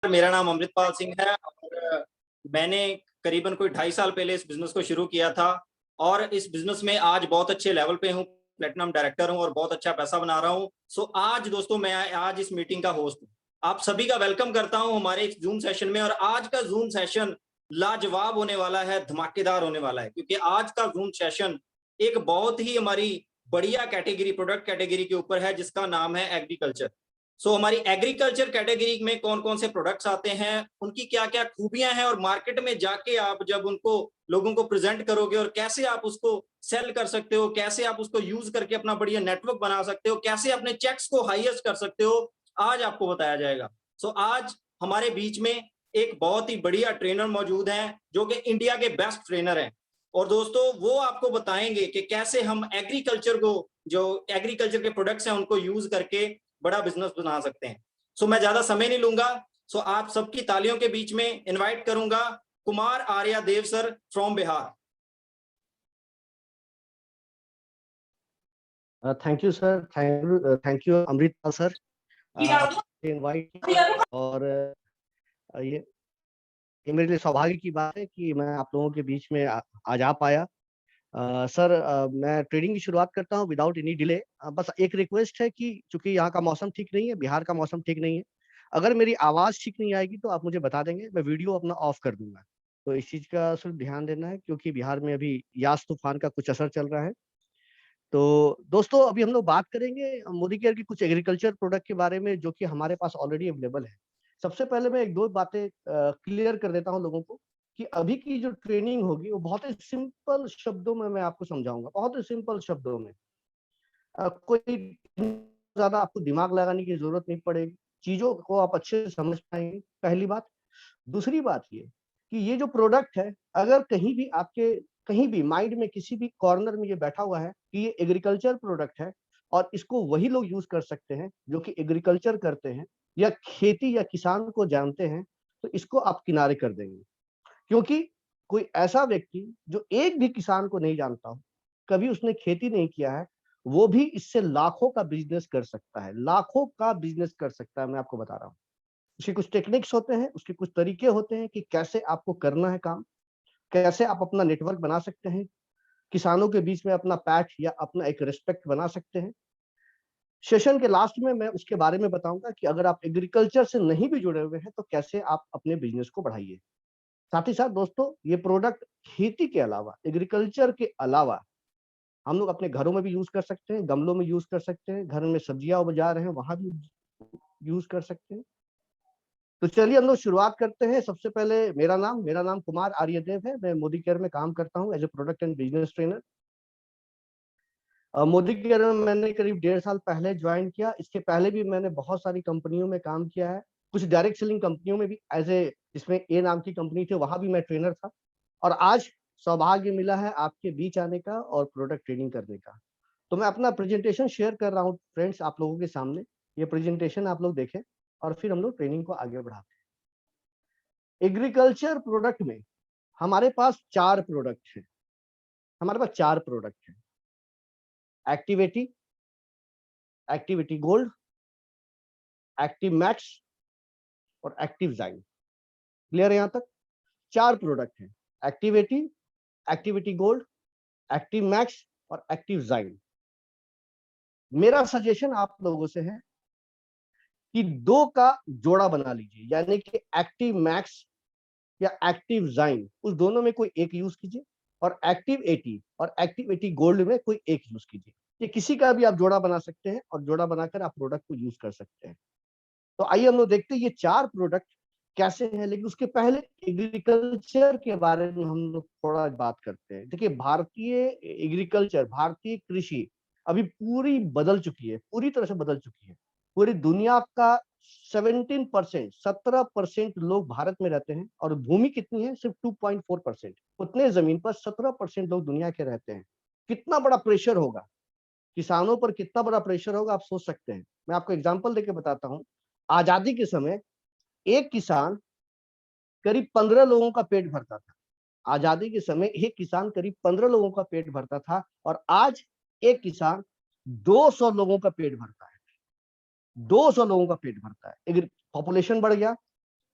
मेरा नाम अमृतपाल सिंह है और मैंने करीबन कोई 2.5 साल पहले इस बिज़नेस को शुरू किया था और इस बिज़नेस में आज बहुत अच्छे लेवल पे हूँ, प्लैटिनम डायरेक्टर हूँ और बहुत अच्छा पैसा बना रहा हूँ। सो आज दोस्तों मैं आज इस मीटिंग का होस्ट हूँ। आप सभी का वेलकम करता हूँ हमारे इस ज़ूम सेशन में और आज का ज़ूम सेशन लाजवाब होने वाला है, धमाकेदार होने वाला है क्योंकि आज का ज़ूम सेशन एक बहुत ही हमारी बढ़िया कैटेगरी प्रोडक्ट कैटेगरी के ऊपर है जिसका नाम है एग्रीकल्चर। हमारी एग्रीकल्चर कैटेगरी में कौन-कौन से प्रोडक्ट्स आते हैं, उनकी क्या-क्या खूबियाँ हैं और मार्केट में जाके आप जब उनको लोगों को प्रेज़ेंट करोगे और कैसे आप उसको सेल कर सकते हो, कैसे आप उसको यूज़ करके अपना बढ़िया नेटवर्क बना सकते हो, कैसे अपने चेक्स को हाईएस्ट कर सकते हो, आज आपको बताया जाएगा। आज हमारे बीच में एक बहुत ही बढ़िया ट्रेनर मौजूद हैं, जो कि इंडिया के बेस्ट ट्रेनर हैं और दोस्तों वो आपको बताएँगे कि कैसे हम एग्रीकल्चर को जो एग्रीकल्चर के प्रोडक्ट्स हैं, उनको यूज़ करके बड़ा बिजनेस बना सकते हैं। मैं ज्यादा समय नहीं लूंगा। आप सबकी तालियों के बीच में इनवाइट करूंगा Kumar Arya Dev sir from Bihar. Thank you sir, thank you Amritpal sir, invite किया और ये मेरे लिए सौभाग्य की बात है कि मैं आप लोगों के बीच में आज आ पाया। सर, मैं ट्रेडिंग की शुरुआत करता हूँ विदाउट एनी डिले। बस एक रिक्वेस्ट है कि चूंकि यहाँ का मौसम ठीक नहीं है, बिहार का मौसम ठीक नहीं है, अगर मेरी आवाज़ ठीक नहीं आएगी तो आप मुझे बता देंगे, मैं वीडियो अपना ऑफ कर दूंगा। तो इस चीज़ का सिर्फ ध्यान देना है क्योंकि बिहार में अभी यास तूफान का कुछ असर चल रहा है। तो दोस्तों, अभी हम लोग बात करेंगे मोदी केयर की कुछ एग्रीकल्चर प्रोडक्ट के बारे में जो कि हमारे पास ऑलरेडी अवेलेबल है। सबसे पहले मैं 1-2 बातें क्लियर कर देता हूँ लोगों को कि अभी की जो ट्रेनिंग होगी वो बहुत ही सिंपल शब्दों में मैं आपको समझाऊंगा, बहुत ही सिंपल शब्दों में। कोई ज़्यादा आपको दिमाग लगाने की ज़रूरत नहीं पड़ेगी, चीज़ों को आप अच्छे से समझ पाएँगे, पहली बात। दूसरी बात ये कि ये जो प्रोडक्ट है, अगर कहीं भी आपके कहीं भी माइंड में किसी भी कॉर्नर में ये बैठा हुआ है कि ये एग्रीकल्चर प्रोडक्ट है और इसको वही लोग यूज़ कर सकते हैं जो कि एग्रीकल्चर करते हैं या खेती या किसान को जानते हैं, तो इसको आप किनारे कर देंगे। क्योंकि कोई ऐसा व्यक्ति जो एक भी किसान को नहीं जानता हो, कभी उसने खेती नहीं किया है, वो भी इससे लाखों का बिज़नेस कर सकता है, लाखों का बिज़नेस कर सकता है, मैं आपको बता रहा हूँ। उसके कुछ टेक्निक्स होते हैं, उसके कुछ तरीके होते हैं कि कैसे आपको करना है काम, कैसे आप अपना नेटवर्क बना सकते हैं, किसानों के बीच में अपना पैठ या अपना एक रिस्पेक्ट बना सकते हैं। सेशन के लास्ट में मैं उसके बारे में बताऊंगा कि अगर आप एग्रीकल्चर से नहीं भी जुड़े हुए हैं तो कैसे आप अपने बिजनेस को बढ़ाइए। साथ ही साथ दोस्तों, ये प्रोडक्ट खेती के अलावा, एग्रीकल्चर के अलावा हम लोग अपने घरों में भी यूज कर सकते हैं, गमलों में यूज कर सकते हैं, घर में सब्जियां उपजा रहे हैं वहां भी यूज कर सकते हैं। तो चलिए हम लोग शुरुआत करते हैं। सबसे पहले मेरा नाम कुमार आर्यदेव है। मैं मोदी केयर में काम करता हूँ as a product and business trainer. Modi care में मैंने करीब 1.5 साल पहले ज्वाइन किया। इसके पहले भी मैंने बहुत सारी कंपनियों में काम किया है, कुछ डायरेक्ट सेलिंग कंपनियों में भी एज ए, जिसमें ए नाम की कंपनी थी, वहां भी मैं ट्रेनर था। और आज सौभाग्य मिला है आपके बीच आने का और प्रोडक्ट ट्रेनिंग करने का। तो मैं अपना प्रेजेंटेशन शेयर कर रहा हूँ फ्रेंड्स आप लोगों के सामने। ये प्रेजेंटेशन आप लोग देखें और फिर हम लोग ट्रेनिंग को आगे बढ़ाते हैं। एग्रीकल्चर प्रोडक्ट में हमारे पास 4 प्रोडक्ट हैं। हमारे पास 4 प्रोडक्ट हैं। Activity, activity gold, active max और एक्टिव जाइन। क्लियर है यहाँ तक? 4 प्रोडक्ट हैं। Activity, activity gold, active max और एक्टिव जाइन। मेरा सजेशन आप लोगों से है कि 2 का जोड़ा बना लीजिए, यानी कि एक्टिव मैक्स या एक्टिव जाइन, उस दोनों में कोई एक यूज कीजिए और एक्टिव 80 और एक्टिव 80 गोल्ड में कोई एक यूज कीजिए। ये किसी का भी आप जोड़ा बना सकते हैं और जोड़ा बनाकर आप प्रोडक्ट को यूज कर सकते हैं। तो आइए हम लोग देखते हैं ये 4 प्रोडक्ट कैसे हैं। लेकिन उसके पहले एग्रीकल्चर के बारे में हम लोग थोड़ा बात करते हैं। देखिए, भारतीय एग्रीकल्चर, भारतीय कृषि अभी पूरी बदल चुकी है, पूरी तरह से बदल चुकी है। पूरी दुनिया का 17% लोग भारत में रहते हैं और भूमि कितनी है? सिर्फ 2.4%। उतने जमीन पर 17% लोग दुनिया के रहते हैं। कितना बड़ा प्रेशर होगा किसानों पर, कितना बड़ा प्रेशर होगा आप सोच सकते हैं। मैं आपको एग्जांपल देके बताता हूँ। आजादी के समय एक किसान करीब 15 लोगों का पेट भरता था। आजादी के समय एक किसान करीब 15 लोगों का पेट भरता था और आज एक किसान 200 लोगों का पेट भरता है। 200 लोगों का पेट भरता है। पॉपुलेशन बढ़ गया,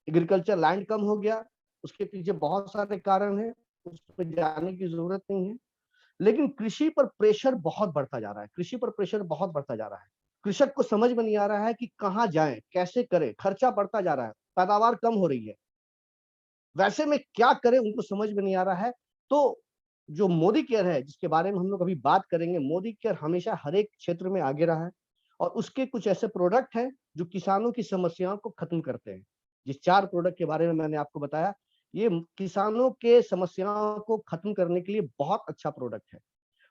एग्रीकल्चर लैंड कम हो गया, उसके पीछे बहुत सारे कारण हैं, उसमें जाने की जरूरत नहीं है। लेकिन कृषि पर प्रेशर बहुत बढ़ता जा रहा है, कृषि पर प्रेशर बहुत बढ़ता जा रहा है। कृषक को समझ में नहीं आ रहा है कि कहाँ जाए, कैसे करे, खर्चा बढ़ता जा रहा है, पैदावार कम हो रही है, वैसे में क्या करें उनको समझ में नहीं आ रहा है। तो जो मोदी केयर है, जिसके बारे में हम लोग अभी बात करेंगे, मोदी केयर हमेशा हर एक क्षेत्र में आगे रहा है और उसके कुछ ऐसे प्रोडक्ट हैं जो किसानों की समस्याओं को खत्म करते हैं। जिस 4 प्रोडक्ट के बारे में मैंने आपको बताया, ये किसानों के समस्याओं को खत्म करने के लिए बहुत अच्छा प्रोडक्ट है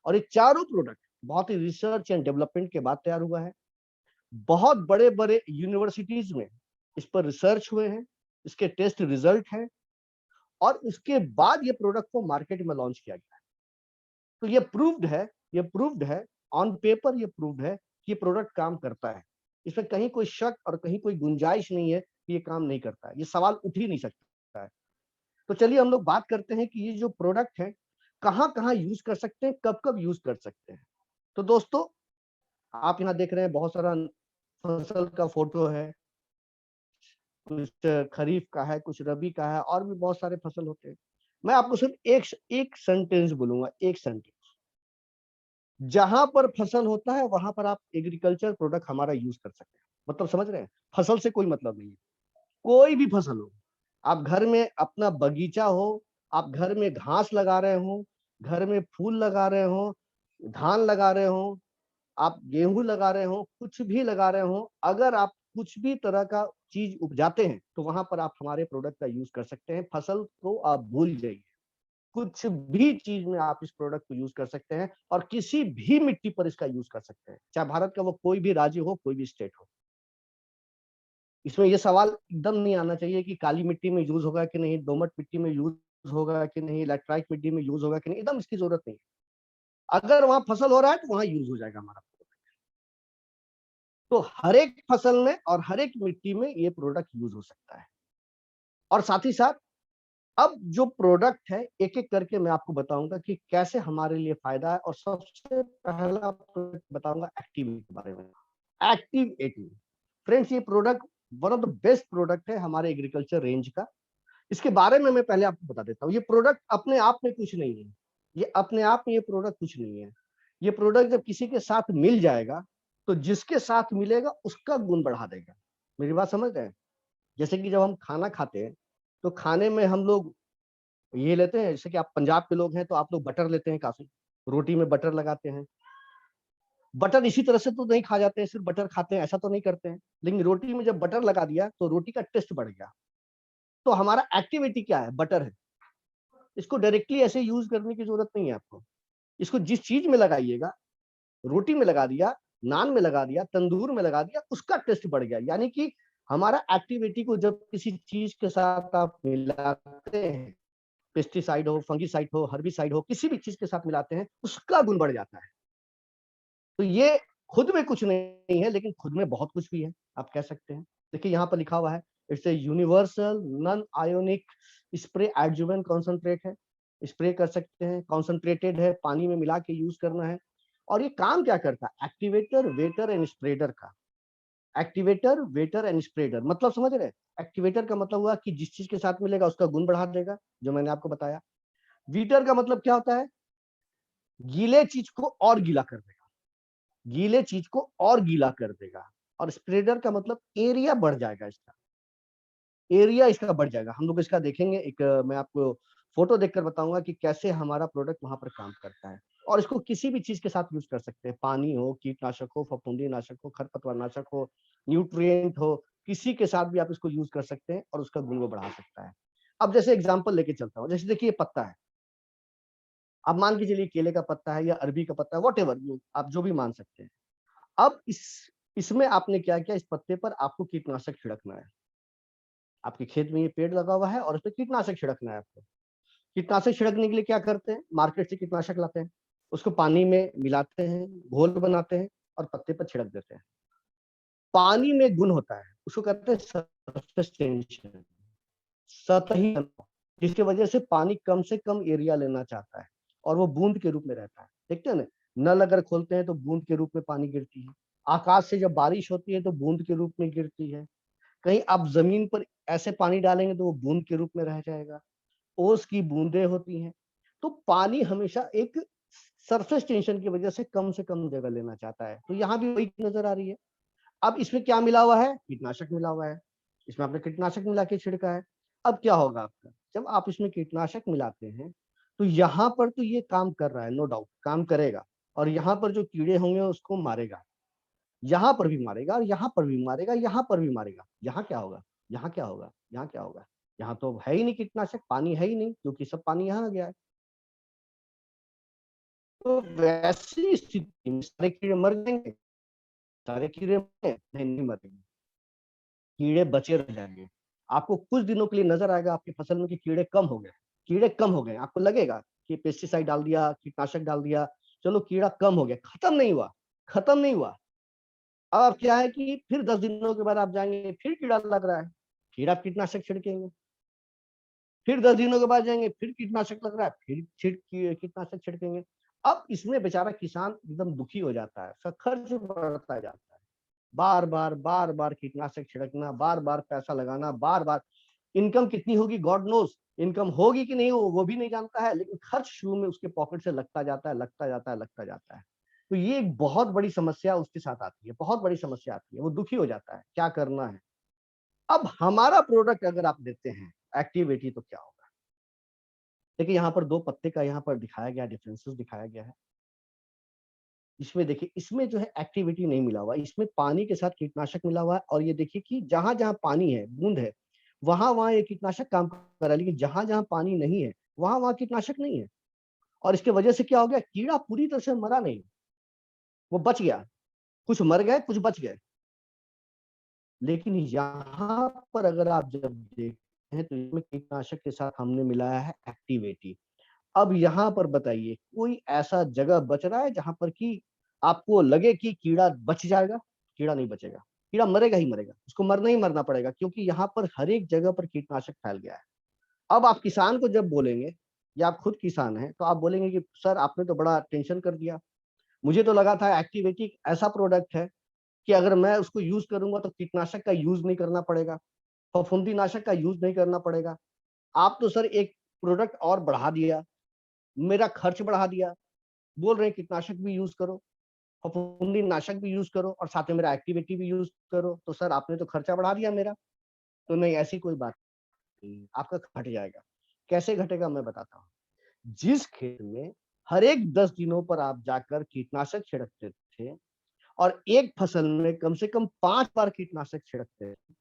और ये चारों प्रोडक्ट बहुत ही रिसर्च एंड डेवलपमेंट के बाद तैयार हुआ है। बहुत बड़े-बड़े यूनिवर्सिटीज में इस पर रिसर्च हुए हैं, इसके टेस्ट रिजल्ट हैं और उसके बाद ये प्रोडक्ट को मार्केट में लॉन्च किया गया है। तो ये प्रूव्ड है, ऑन पेपर ये प्रूव्ड है कि ये प्रोडक्ट काम करता है। इसमें कहीं कोई शक और कहीं कोई गुंजाइश नहीं है कि ये काम नहीं करता है। ये सवाल उठ ही नहीं सकता है। तो चलिए हम लोग बात करते हैं कि ये जो प्रोडक्ट है, कहाँ-कहाँ यूज़ कर सकते हैं, कब-कब यूज़ कर सकते हैं। तो दोस्तों, आप यहाँ देख रहे हैं बहुत सारा फसल का फोटो है, कुछ खरीफ का है, कुछ रबी का है और भी बहुत सारे फसल होते हैं। मैं आपको सिर्फ एक सेंटेंस बोलूँगा, एक सेंटेंस। जहाँ पर फसल होता है, वहाँ पर आप एग्रीकल्चर प्रोडक्ट हमारा यूज़ कर सकते हैं। मतलब समझ रहे हैं? फसल से कोई मतलब नहीं है। कोई भी फसल हो, आप घर में अपना बगीचा हो, आप घर में घास लगा रहे हो, घर में फूल लगा रहे हो, धान लगा रहे हो, आप गेहूँ लगा रहे हो, कुछ भी लगा रहे हो, अगर आप कुछ भी तरह का चीज़ उपजाते हैं, तो वहाँ पर आप हमारे प्रोडक्ट का यूज़ कर सकते हैं। फसल को आप भूल जाइए। कुछ भी चीज़ में आप इस प्रोडक्ट को यूज़ कर सकते हैं और किसी भी मिट्टी पर इसका यूज़ कर सकते हैं। चाहे भारत का वो कोई भी राज्य हो, कोई भी स्टेट हो। इसमें ये सवाल एकदम नहीं आना चाहिए कि काली मिट्टी में यूज़ होगा कि नहीं, दोमट मिट्टी में यूज़ होगा कि नहीं, लैटराइट मिट्टी में यूज़ होगा कि नहीं, एकदम इसकी ज़रूरत नहीं है। अगर वहाँ फसल हो रहा है, तो वहाँ यूज़ हो जाएगा हमारा। तो हर एक फसल में और हर एक मिट्टी में ये प्रोडक्ट यूज़ हो सकता है। और साथ ही साथ अब जो प्रोडक्ट है, एक-एक करके मैं आपको बताऊँगा कि कैसे हमारे लिए फ़ायदा है और सबसे पहला प्रोडक्ट बताऊँगा एक्टिव के बारे में। एक्टिव 18 फ्रेंड्स, ये product one of the best product है हमारे एग्रीकल्चर रेंज का। इसके बारे में मैं पहले आपको बता देता हूँ। ये प्रोडक्ट अपने आप में कुछ नहीं है। ये अपने आप में ये प्रोडक्ट कुछ नहीं है। ये प्रोडक्ट जब किसी के साथ मिल जाएगा, तो जिसके साथ मिलेगा उसका गुण बढ़ा देगा। मेरी बात समझ रहे हैं? जैसे कि जब हम खाना खाते हैं, तो खाने में हम लोग ये लेते हैं, जैसे कि आप पंजाब के लोग हैं तो आप लोग बटर लेते हैं काफ़ी, रोटी में बटर लगाते हैं। बटर इसी तरह से तो नहीं खा जाते हैं, सिर्फ बटर खाते हैं, ऐसा तो नहीं करते हैं। लेकिन रोटी में जब बटर लगा दिया, तो रोटी का टेस्ट बढ़ गया। तो हमारा एक्टिविटी क्या है? बटर है। इसको डायरेक्टली ऐसे यूज़ करने की ज़रूरत नहीं है आपको। इसको जिस चीज़ में लगाइएगा, रोटी में लगा दिया, नान में लगा दिया, तंदूर में लगा दिया, उसका टेस्ट बढ़ गया। यानी कि हमारा एक्टिविटी को जब किसी चीज़ के साथ आप मिलाते हैं, पेस्टिसाइड हो, फंगिसाइड हो, हर्बिसाइड हो, किसी भी चीज़ के साथ मिलाते हैं, उसका गुण बढ़ जाता है। तो ये खुद में कुछ नहीं है, लेकिन खुद में बहुत कुछ भी है, आप कह सकते हैं। देखिए यहाँ पर लिखा हुआ है, it's a universal non ionic spray adjuvant concentrate है। स्प्रे कर सकते हैं, कॉन्सन्ट्रेटेड है, पानी में मिला के यूज़ करना है। और ये काम क्या करता है? एक्टिवेटर, वेटर एंड स्प्रेडर का। एक्टिवेटर, वेटर एंड स्प्रेडर मतलब समझ रहे हैं? एक्टिवेटर का मतलब हुआ कि जिस चीज़ के साथ मिलेगा उसका गुण बढ़ा देगा, जो मैंने आपको बताया। वीटर का मतलब क्या होता है? गीले चीज़ को और गीला कर देगा। गीले चीज़ को और गीला कर देगा। और स्प्रेडर का मतलब एरिया बढ़ जाएगा इसका। एरिया इसका बढ़ जाएगा। हम लोग इसका देखेंगे एक मैं आपको फ़ोटो देखकर बताऊँगा कि कैसे हमारा प्रोडक्ट वहाँ पर काम करता है। और इसको किसी भी चीज़ के साथ यूज़ कर सकते हैं। पानी हो, कीटनाशक हो, फफूंदीनाशक हो, खरपतवारनाशक हो, न्यूट्रिएंट हो, किसी के साथ भी आप इसको यूज़ कर सकते हैं और उसका गुण वो बढ़ा सकता है। अब जैसे एग्ज़ाम्पल लेके चलता हूँ। जैसे देखिए ये पत्ता है। आप मान के चलिए केले का पत्ता है या अरबी का पत्ता है, व्हाटएवर यू आप जो भी मान सकते हैं। अब इसमें आपने क्या किया, इस पत्ते पर आपको कीटनाशक छिड़कना है। आपके खेत में ये पेड़ लगा हुआ है और उसपे कीटनाशक छिड़कना है आपको। कीटनाशक छिड़कने के लिए क्या करते हैं? मार्केट से कीटनाशक लाते हैं, उसको पानी में मिलाते हैं, घोल बनाते हैं और पत्ते पर छिड़क देते हैं। पानी में गुण होता है, उसको कहते हैं सरफेस टेंशन, सतही तनाव, जिसकी वजह से पानी कम से कम एरिया लेना चाहता है और वो बूंद के रूप में रहता है। देखते हैं ना, नल अगर खोलते हैं तो बूंद के रूप में पानी गिरती है। आकाश से जब बारिश होती है तो बूंद के रूप में गिरती है। कहीं आप जमीन पर ऐसे पानी डालेंगे तो वो बूंद के रूप में रह जाएगा। ओस की बूंदें होती हैं। तो पानी हमेशा एक सरफेस टेंशन की वजह से कम जगह लेना चाहता है। तो यहाँ भी वही नजर आ रही है। अब इसमें क्या मिला हुआ है? कीटनाशक मिला हुआ है। इसमें आपने कीटनाशक मिला के छिड़का है। अब क्या होगा आपका? जब आप इसमें कीटनाशक मिलाते हैं, तो यहाँ पर तो ये काम कर रहा है, नो डाउट काम करेगा, और यहाँ पर जो कीड़े होंगे उसको मारेगा। यहाँ पर भी मारेगा और यहाँ पर भी मारेगा, यहाँ पर भी मारेगा। यहाँ क्या होगा? यहाँ क्या होगा? यहाँ क्या होगा? यहाँ तो है ही नहीं कीटनाशक, पानी है ही नहीं, क्योंकि सब पानी यहाँ आ गया है। तो वैसी स्थिति में सारे कीड़े मर जाएंगे? सारे कीड़े मरे? नहीं, नहीं मरेंगे। कीड़े बचे रह जाएंगे। आपको कुछ दिनों के लिए नजर आएगा आपकी फसल में कि कीड़े कम हो गए। कीड़े कम हो गए, आपको लगेगा कि पेस्टिसाइड डाल दिया, कीटनाशक डाल दिया, चलो कीड़ा कम हो गया। खत्म नहीं हुआ, खत्म नहीं हुआ। अब क्या है कि फिर 10 दिनों के बाद आप जाएंगे, फिर कीड़ा लग रहा है, फिर आप कीटनाशक छिड़केंगे। फिर 10 दिनों के बाद जाएंगे, फिर कीटनाशक लग रहा है, फिर कीटनाशक छिड़केंगे। अब इसमें बेचारा किसान एकदम दुखी हो जाता है, उसका खर्च बढ़ता जाता है। बार बार बार बार कीटनाशक छिड़कना, बार बार पैसा लगाना, बार बार। इनकम कितनी होगी गॉड नोस, इनकम होगी कि नहीं वो भी नहीं जानता है, लेकिन खर्च शुरू में उसके पॉकेट से लगता जाता है, लगता जाता है, लगता जाता है। तो ये एक बहुत बड़ी समस्या उसके साथ आती है, बहुत बड़ी समस्या आती है, वो दुखी हो जाता है, क्या करना है। अब हमारा प्रोडक्ट अगर आप देते हैं एक्टिविटी, तो क्या होगा? देखिए यहाँ पर दो पत्ते का यहाँ पर दिखाया गया, डिफरेंसेस दिखाया गया है। इसमें देखिए, इसमें जो है एक्टिविटी नहीं मिला हुआ, इसमें पानी के साथ कीटनाशक मिला हुआ है। और ये देखिए कि जहां जहां पानी है, बूंद है, वहां वहां ये कीटनाशक काम कर रहा है, लेकिन जहां जहां पानी नहीं है वहां वहां कीटनाशक नहीं है। और इसके वजह से क्या हो गया? कीड़ा पूरी तरह से मरा नहीं, वो बच गया। कुछ मर गए, कुछ बच गए। लेकिन यहाँ पर अगर आप जब देखते हैं तो इसमें कीटनाशक के साथ हमने मिलाया है एक्टिविटी। अब यहाँ पर बताइए, कोई ऐसा जगह बच रहा है जहां पर कि आपको लगे कि कीड़ा बच जाएगा? कीड़ा नहीं बचेगा, कीड़ा मरेगा ही मरेगा, उसको मरना ही मरना पड़ेगा, क्योंकि यहाँ पर हर एक जगह पर कीटनाशक फैल गया है। अब आप किसान को जब बोलेंगे, या आप खुद किसान हैं, तो आप बोलेंगे कि सर आपने तो बड़ा टेंशन कर दिया, मुझे तो लगा था एक्टिविटी ऐसा प्रोडक्ट है कि अगर मैं उसको यूज करूंगा तो कीटनाशक का यूज नहीं करना पड़ेगा, फफूंदीनाशक का यूज नहीं करना पड़ेगा। आप तो सर एक प्रोडक्ट और बढ़ा दिया, मेरा खर्च बढ़ा दिया। बोल रहे हैं कीटनाशक भी यूज करो, फफूंदीनाशक भी यूज करो, और साथ में मेरा एक्टिविटी भी यूज करो, तो सर आपने तो खर्चा बढ़ा दिया मेरा। तो नहीं, ऐसी कोई बात नहीं, आपका घट जाएगा। कैसे घटेगा मैं बताता हूँ। जिस खेत में हर एक 10 दिनों पर आप जाकर कीटनाशक छिड़कते थे, और एक फसल में कम से कम 5 बार कीटनाशक छिड़कते थे,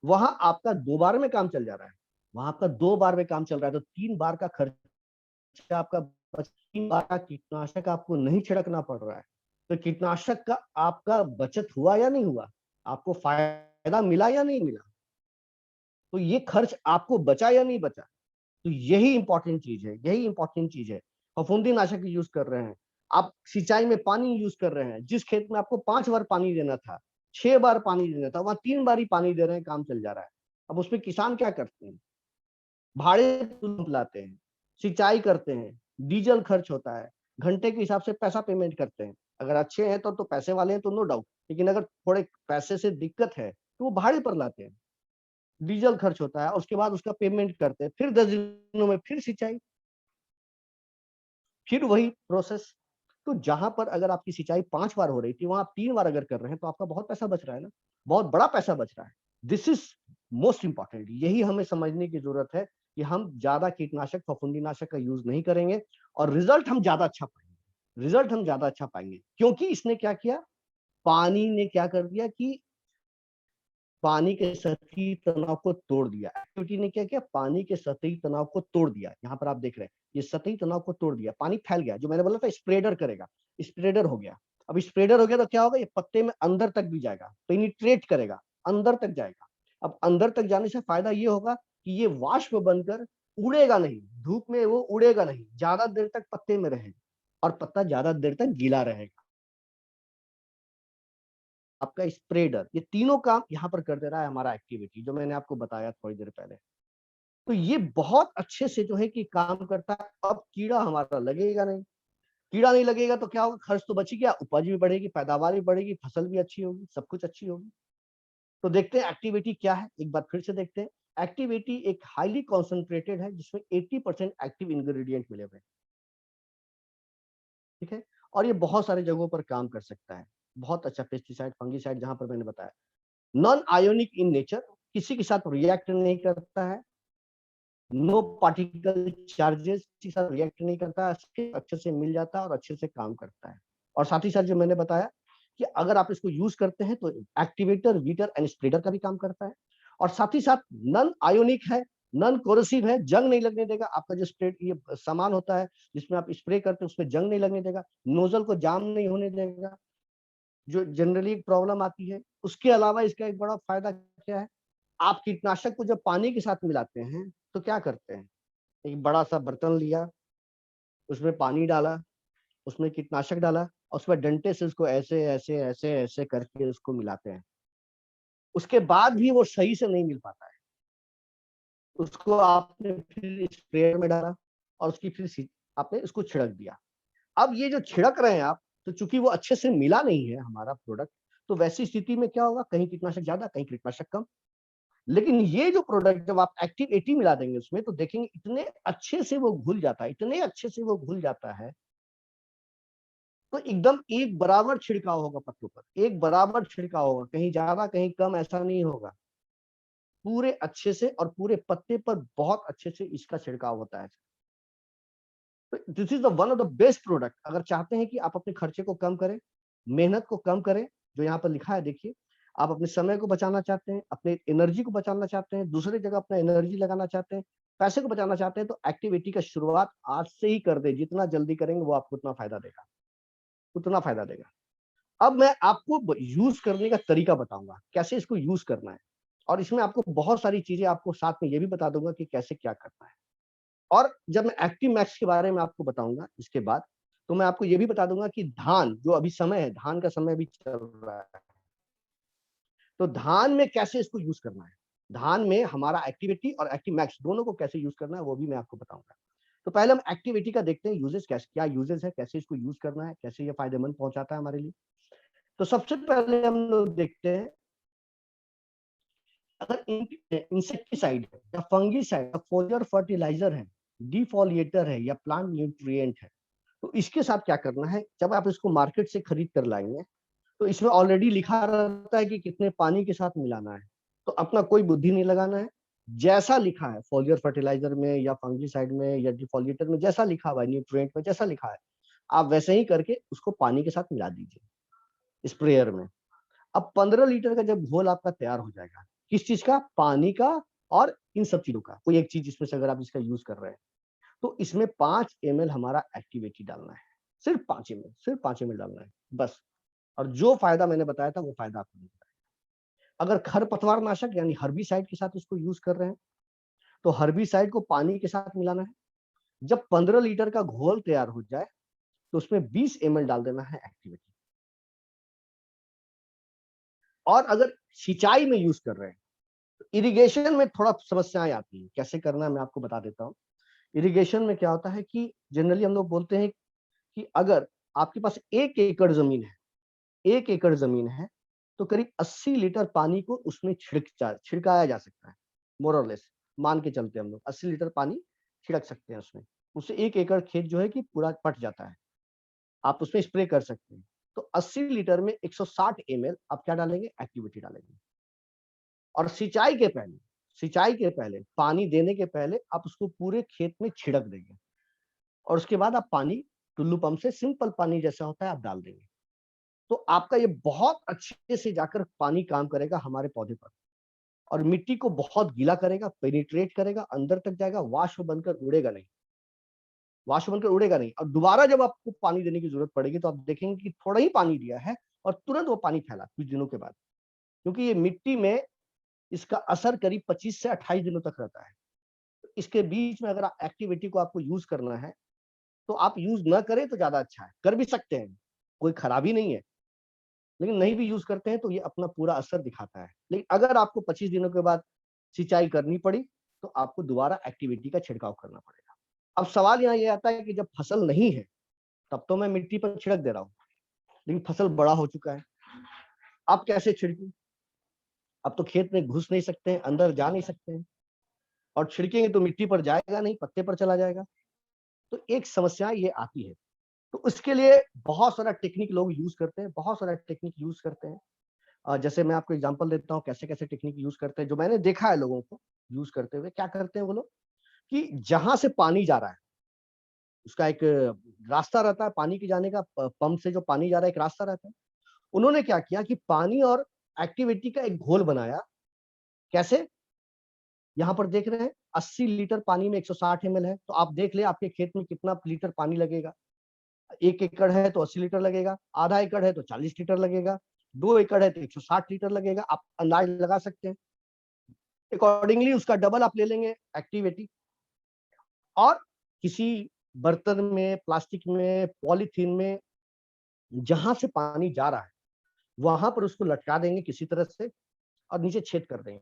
वहां आपका 2 बार में काम चल जा रहा है। वहां आपका 2 बार में काम चल रहा है, तो 3 बार का खर्चा आपका 3 बार का कीटनाशक आपको नहीं छिड़कना पड़ रहा है। तो कीटनाशक का आपका बचत हुआ या नहीं हुआ? आपको फायदा मिला या नहीं मिला? तो ये खर्च आपको बचा या नहीं बचा? तो यही इंपॉर्टेंट चीज है, यही इंपॉर्टेंट चीज है। फफूंदीनाशक यूज कर रहे हैं, आप सिंचाई में पानी यूज कर रहे हैं, जिस खेत में आपको 5 बार पानी देना था, 6 बार पानी देना था, वहां 3 बार ही पानी दे रहे हैं, काम चल जा रहा है। अब उसमें किसान क्या करते हैं? भाड़े पंप लाते हैं, सिंचाई करते हैं, डीजल खर्च होता है, घंटे के हिसाब से पैसा पेमेंट करते हैं। अगर अच्छे हैं तो पैसे वाले हैं तो नो डाउट, लेकिन अगर थोड़े पैसे से दिक्कत है तो वो भाड़े पर लाते हैं, डीजल खर्च होता है, उसके बाद उसका पेमेंट करते हैं, फिर 10 दिनों में फिर सिंचाई, फिर वही प्रोसेस। तो जहां पर अगर आपकी सिंचाई 5 बार हो रही थी, वहां आप 3 बार अगर कर रहे हैं, तो आपका बहुत पैसा बच रहा है ना, बहुत बड़ा पैसा बच रहा है। दिस इज मोस्ट इंपॉर्टेंट, यही हमें समझने की जरूरत है कि हम ज्यादा कीटनाशक फफूंदीनाशक का यूज नहीं करेंगे, और रिजल्ट हम ज्यादा अच्छा पाएंगे, रिजल्ट हम ज्यादा अच्छा पाएंगे। क्योंकि इसने क्या किया? पानी ने क्या कर दिया कि पानी के सतही तनाव को तोड़ दिया। एक्टिविटी ने क्या किया? पानी के सतही तनाव को तोड़ दिया। यहाँ पर आप देख रहे हैं, ये सतही तनाव को तोड़ दिया, पानी फैल गया, जो मैंने बोला था स्प्रेडर करेगा, स्प्रेडर हो गया। अब स्प्रेडर हो गया तो क्या होगा? ये पत्ते में अंदर तक भी जाएगा, पेनिट्रेट करेगा, अंदर तक जाएगा। अब अंदर तक जाने से फायदा ये होगा कि ये वाष्प बनकर उड़ेगा नहीं, धूप में वो उड़ेगा नहीं, ज्यादा देर तक पत्ते में रहेगा, और पत्ता ज्यादा देर तक गीला रहेगा। आपका स्प्रेडर, ये तीनों काम यहाँ पर कर दे रहा है हमारा एक्टिविटी, जो मैंने आपको बताया थोड़ी देर पहले। तो ये बहुत अच्छे से जो है कि काम करता है। अब कीड़ा हमारा लगेगा नहीं, कीड़ा नहीं लगेगा तो क्या होगा? खर्च तो बच ही गया, उपज भी बढ़ेगी, पैदावार भी बढ़ेगी, फसल भी अच्छी होगी, सब कुछ अच्छी होगी। तो देखते हैं एक्टिविटी क्या है, एक बार फिर से देखते हैं। एक्टिविटी एक हाईली कॉन्सेंट्रेटेड है जिसमें 80% एक्टिव इंग्रेडिएंट मिले हुए हैं, ठीक है, और ये बहुत सारे जगहों पर काम कर सकता है। बहुत अच्छा पेस्टिसाइड, फंगिसाइड, जहां पर मैंने बताया। नॉन आयोनिक इन नेचर, किसी के साथ रिएक्ट नहीं करता है, नो पार्टिकल चार्जेस, किसी के साथ रिएक्ट नहीं करता है, अच्छे से मिल जाता है और अच्छे से काम करता है। और साथ ही साथ जो मैंने बताया कि अगर आप इसको यूज करते हैं तो एक्टिवेटर, वीटर एंड स्प्रेडर का भी काम करता है। और साथ ही साथ नॉन आयोनिक है, नॉन कोरोसिव है, जंग नहीं लगने देगा। आपका जो स्प्रे ये सामान होता है जिसमें आप स्प्रे करते हैं उसमें जंग नहीं लगने देगा, नोजल को जाम नहीं होने देगा, जो जनरली प्रॉब्लम आती है। उसके अलावा इसका एक बड़ा फायदा क्या है, आप कीटनाशक को जब पानी के साथ मिलाते हैं तो क्या करते हैं, एक बड़ा सा बर्तन लिया, उसमें पानी डाला, उसमें कीटनाशक डाला और उसमें डंडे से उसको ऐसे ऐसे ऐसे ऐसे करके उसको मिलाते हैं। उसके बाद भी वो सही से नहीं मिल पाता है, उसको आपने फिर स्प्रेयर में डाला और उसकी फिर आपने इसको छिड़क दिया। अब ये जो छिड़क रहे हैं आप, तो चूंकि वो अच्छे से मिला नहीं है हमारा प्रोडक्ट, तो वैसी स्थिति में क्या होगा, कहीं कीटनाशक ज्यादा, कहीं कीटनाशक कम। लेकिन ये जो प्रोडक्ट जब आप एक्टिव 80 मिला देंगे उसमें, तो देखेंगे इतने अच्छे से वो घुल जाता है, इतने अच्छे से वो घुल जाता है, तो एकदम एक बराबर छिड़काव होगा पत्तों पर, एक बराबर छिड़काव होगा, कहीं ज्यादा कहीं कम ऐसा नहीं होगा। पूरे अच्छे से और पूरे पत्ते पर बहुत अच्छे से इसका छिड़काव होता है। तो this is the one of the best product. अगर चाहते हैं कि आप अपने खर्चे को कम करें, मेहनत को कम करें, जो यहाँ पर लिखा है देखिए, आप अपने समय को बचाना चाहते हैं, अपने एनर्जी को बचाना चाहते हैं, दूसरी जगह अपना एनर्जी लगाना चाहते हैं, पैसे को बचाना चाहते हैं, तो एक्टिविटी का शुरुआत आज से ही कर दे। जितना जल्दी करेंगे वो आपको उतना फायदा देगा, उतना फायदा देगा। अब मैं आपको यूज करने का तरीका बताऊंगा, कैसे इसको यूज करना है, और इसमें आपको बहुत सारी चीजें आपको साथ में ये भी बता दूंगा कि कैसे क्या करना है। और जब मैं एक्टिव मैक्स के बारे में आपको बताऊंगा इसके बाद, तो मैं आपको ये भी बता दूंगा कि धान जो अभी समय है, धान का समय अभी चल रहा है, तो धान में कैसे इसको यूज करना है, धान में हमारा एक्टिविटी और एक्टिव मैक्स दोनों को कैसे यूज करना है वो भी मैं आपको बताऊंगा। तो पहले हम एक्टिविटी का देखते हैं, यूजेस कैसे, क्या यूजेस है, कैसे इसको यूज करना है, कैसे ये फायदेमंद पहुंचाता है हमारे लिए। तो सबसे पहले हम लोग देखते हैं, अगर इंसेक्टिसाइड है या फंगिसाइड या फोलियर फर्टिलाइजर है, डिफोलिएटर है या प्लांट न्यूट्रिएंट है, तो इसके साथ क्या करना है, जब आप इसको मार्केट से खरीद कर लाएंगे तो इसमें ऑलरेडी लिखा रहता है कि कितने पानी के साथ मिलाना है। तो अपना कोई बुद्धि नहीं लगाना है, जैसा लिखा है फोलियर फर्टिलाइजर में या फंगिसाइड में या डिफोलिएटर में, जैसा लिखा हुआ है, न्यूट्रिएंट में जैसा लिखा है, आप वैसे ही करके उसको पानी के साथ मिला दीजिए स्प्रेयर में। अब 15 लीटर का जब घोल आपका तैयार हो जाएगा, किस चीज का, पानी का और इन सब चीजों का, कोई एक चीज इसमें से अगर आप इसका यूज कर रहे हैं, तो इसमें 5 ml हमारा एक्टिविटी डालना है, सिर्फ 5 ml, सिर्फ 5 ml डालना है बस। और जो फायदा मैंने बताया था वो फायदा आपको मिल जाएगा। अगर खरपतवार नाशक यानी हर्बिसाइड के साथ इसको यूज कर रहे हैं, तो हर्बिसाइड को पानी के साथ मिलाना है। जब 15 लीटर का घोल तैयार हो जाए तो उसमें 20 ml डाल देना है एक्टिविटी। और अगर सिंचाई में यूज कर रहे हैं, इरिगेशन में थोड़ा समस्याएं आती हैं, कैसे करना है मैं आपको बता देता हूँ। इरिगेशन में क्या होता है कि जनरली हम लोग बोलते हैं कि अगर आपके पास 1 एकड़ जमीन है, 1 एकड़ जमीन है, तो करीब 80 लीटर पानी को उसमें छिड़काया जा सकता है, मोर और लेस। मान के चलते हम लोग 80 लीटर पानी छिड़क सकते हैं उसमें, उससे 1 एकड़ खेत जो है कि पूरा पट जाता है, आप उसमें स्प्रे कर सकते हैं। तो 80 लीटर में 160 ml आप क्या डालेंगे, एक्टिविटी डालेंगे। और सिंचाई के पहले, पानी देने के पहले आप उसको पूरे खेत में छिड़क देंगे, और उसके बाद आप पानी टुल्लू पंप से सिंपल पानी जैसा होता है आप डाल देंगे। तो आपका ये बहुत अच्छे से जाकर पानी काम करेगा हमारे पौधे पर, और मिट्टी को बहुत गीला करेगा, पेनिट्रेट करेगा, अंदर तक जाएगा, वाष्प बनकर उड़ेगा नहीं, वाष्प बनकर उड़ेगा नहीं। और दोबारा जब आपको पानी देने की जरूरत पड़ेगी तो आप देखेंगे कि थोड़ा ही पानी दिया है और तुरंत वो पानी फैला कुछ दिनों के बाद, क्योंकि ये मिट्टी में इसका असर करीब 25 से 28 दिनों तक रहता है। इसके बीच में अगर एक्टिविटी को आपको यूज करना है, तो आप यूज ना करें तो ज्यादा अच्छा है। कर भी सकते हैं, कोई खराबी नहीं है, लेकिन नहीं भी यूज करते हैं तो ये अपना पूरा असर दिखाता है। लेकिन अगर आपको 25 दिनों के बाद सिंचाई करनी पड़ी, तो आपको दोबारा एक्टिविटी का छिड़काव करना पड़ेगा। अब सवाल यहाँ ये आता है कि जब फसल नहीं है तब तो मैं मिट्टी पर छिड़क दे रहा हूँ, लेकिन फसल बड़ा हो चुका है, अब कैसे छिड़कूं? अब तो खेत में घुस नहीं सकते हैं, अंदर जा नहीं सकते हैं, और छिड़केंगे तो मिट्टी पर जाएगा नहीं, पत्ते पर चला जाएगा। तो एक समस्या ये आती है। तो उसके लिए बहुत सारा टेक्निक लोग यूज करते हैं, बहुत सारा टेक्निक यूज करते हैं। जैसे मैं आपको एग्जांपल देता हूँ कैसे कैसे टेक्निक यूज करते हैं, जो मैंने देखा है लोगों को यूज करते हुए। क्या करते हैं वो लोग कि जहां से पानी जा रहा है उसका एक रास्ता रहता है, पानी के जाने का, पंप से जो पानी जा रहा है एक रास्ता रहता है। उन्होंने क्या किया कि पानी और एक्टिविटी का एक घोल बनाया। कैसे? यहाँ पर देख रहे हैं 80 लीटर पानी में 160 ml है, तो आप देख ले आपके खेत में कितना लीटर पानी लगेगा। 1 एकड़ है तो 80 लीटर लगेगा, आधा एकड़ है तो 40 लीटर लगेगा, 2 एकड़ है तो 160 लीटर लगेगा। आप अंदाज लगा सकते हैं। अकॉर्डिंगली उसका डबल आप ले लेंगे एक्टिविटी। और किसी बर्तन में, प्लास्टिक में, पॉलीथीन में जहां से पानी जा रहा है वहां पर उसको लटका देंगे किसी तरह से, और नीचे छेद कर देंगे,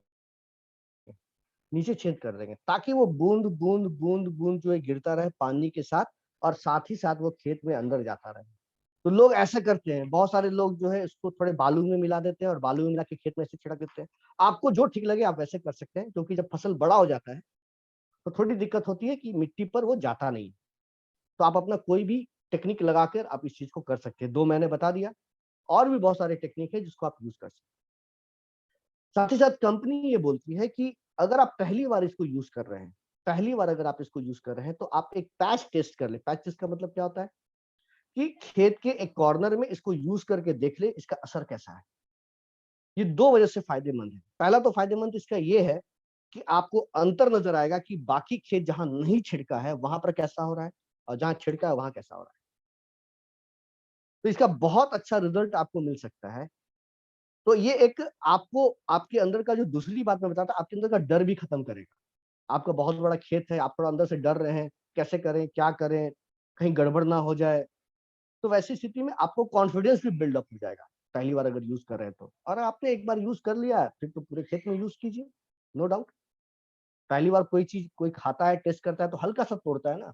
नीचे छेद कर देंगे, ताकि वो बूंद बूंद बूंद बूंद जो है गिरता रहे पानी के साथ, और साथ ही साथ वो खेत में अंदर जाता रहे। तो लोग ऐसा करते हैं, बहुत सारे लोग जो है इसको थोड़े बालू में मिला देते हैं और बालू में मिला के खेत में ऐसे छिड़क देते हैं। आपको जो ठीक लगे आप वैसे कर सकते हैं, क्योंकि जब फसल बड़ा हो जाता है तो थोड़ी दिक्कत होती है कि मिट्टी पर वो जाता नहीं। तो आप अपना कोई भी टेक्निक लगाकर आप इस चीज को कर सकते हैं। 2 मैंने बता दिया, और भी बहुत सारे टेक्निक है जिसको आप यूज कर सकते हैं। साथ ही साथ कंपनी ये बोलती है कि अगर आप पहली बार इसको यूज कर रहे हैं, पहली बार अगर आप इसको यूज कर रहे हैं, तो आप एक पैच टेस्ट कर ले। पैच टेस्ट का मतलब क्या होता है कि खेत के एक कॉर्नर में इसको यूज करके देख ले इसका असर कैसा है। ये 2 वजह से फायदेमंद है। पहला तो फायदेमंद इसका ये है कि आपको अंतर नजर आएगा कि बाकी खेत जहां नहीं छिड़का है वहां पर कैसा हो रहा है, और जहां छिड़का है वहां कैसा हो रहा है। तो इसका बहुत अच्छा रिजल्ट आपको मिल सकता है। तो ये एक आपको, आपके अंदर का जो दूसरी बात मैं बताता, आपके अंदर का डर भी खत्म करेगा। आपका बहुत बड़ा खेत है, आप थोड़ा अंदर से डर रहे हैं, कैसे करें, क्या करें, कहीं गड़बड़ ना हो जाए। तो वैसी स्थिति में आपको कॉन्फिडेंस भी बिल्डअप हो जाएगा, पहली बार अगर यूज कर रहे हैं तो। और आपने एक बार यूज कर लिया फिर तो पूरे खेत में यूज कीजिए, नो डाउट। पहली बार कोई चीज कोई खाता है, टेस्ट करता है तो हल्का सा तोड़ता है ना।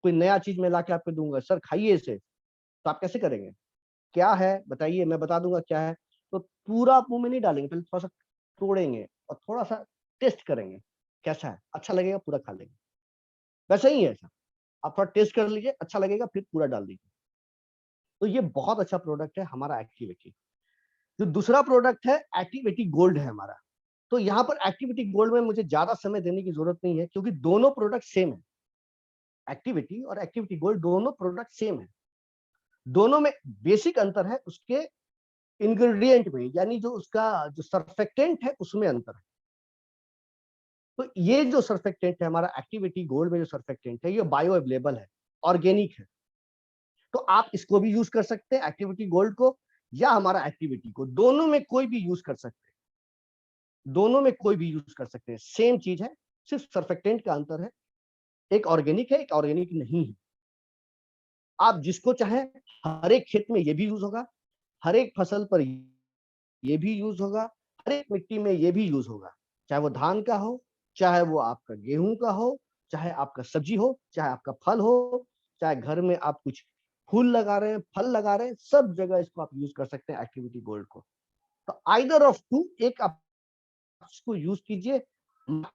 कोई नया चीज मैं लाके आपको दूंगा, सर खाइए इसे, तो आप कैसे करेंगे? क्या है बताइए, मैं बता दूंगा क्या है। तो पूरा आप मुंह में नहीं डालेंगे, पहले थोड़ा सा तोड़ेंगे और थोड़ा सा टेस्ट करेंगे कैसा है, अच्छा लगेगा पूरा खा लेंगे। वैसा ही है सर, आप थोड़ा टेस्ट कर लीजिए, अच्छा लगेगा फिर पूरा डाल दीजिए। तो ये बहुत अच्छा प्रोडक्ट है हमारा एक्टिविटी। जो दूसरा प्रोडक्ट है एक्टिविटी गोल्ड है हमारा। तो यहाँ पर एक्टिविटी गोल्ड में मुझे ज्यादा समय देने की जरूरत नहीं है, क्योंकि दोनों प्रोडक्ट सेम है। एक्टिविटी और एक्टिविटी गोल्ड दोनों प्रोडक्ट सेम है। दोनों में बेसिक अंतर है उसके इंग्रेडिएंट में, यानी जो उसका जो सर्फेक्टेंट है उसमें अंतर है। तो ये जो सर्फेक्टेंट है हमारा एक्टिविटी गोल्ड में, जो सर्फेक्टेंट है ये बायो अवेलेबल है, ऑर्गेनिक है। तो आप इसको भी यूज कर सकते हैं, एक्टिविटी गोल्ड को या हमारा एक्टिविटी को, दोनों में कोई भी यूज कर सकते हैं। दोनों में कोई भी यूज कर सकते हैं, सेम चीज है, सिर्फ सर्फेक्टेंट का अंतर है। एक ऑर्गेनिक है, एक ऑर्गेनिक नहीं है। आप जिसको चाहें, हर एक खेत में ये भी यूज होगा, हर एक फसल पर ये भी यूज होगा, हर एक मिट्टी में ये भी यूज होगा। चाहे वो धान का हो, चाहे वो आपका गेहूं का हो, चाहे आपका सब्जी हो, चाहे आपका फल हो, चाहे घर में आप कुछ फूल लगा रहे हैं, फल लगा रहे हैं, सब जगह इसको आप यूज कर सकते हैं एक्टिविटी गोल्ड को। तो आइदर ऑफ टू, एक आप इसको यूज कीजिए।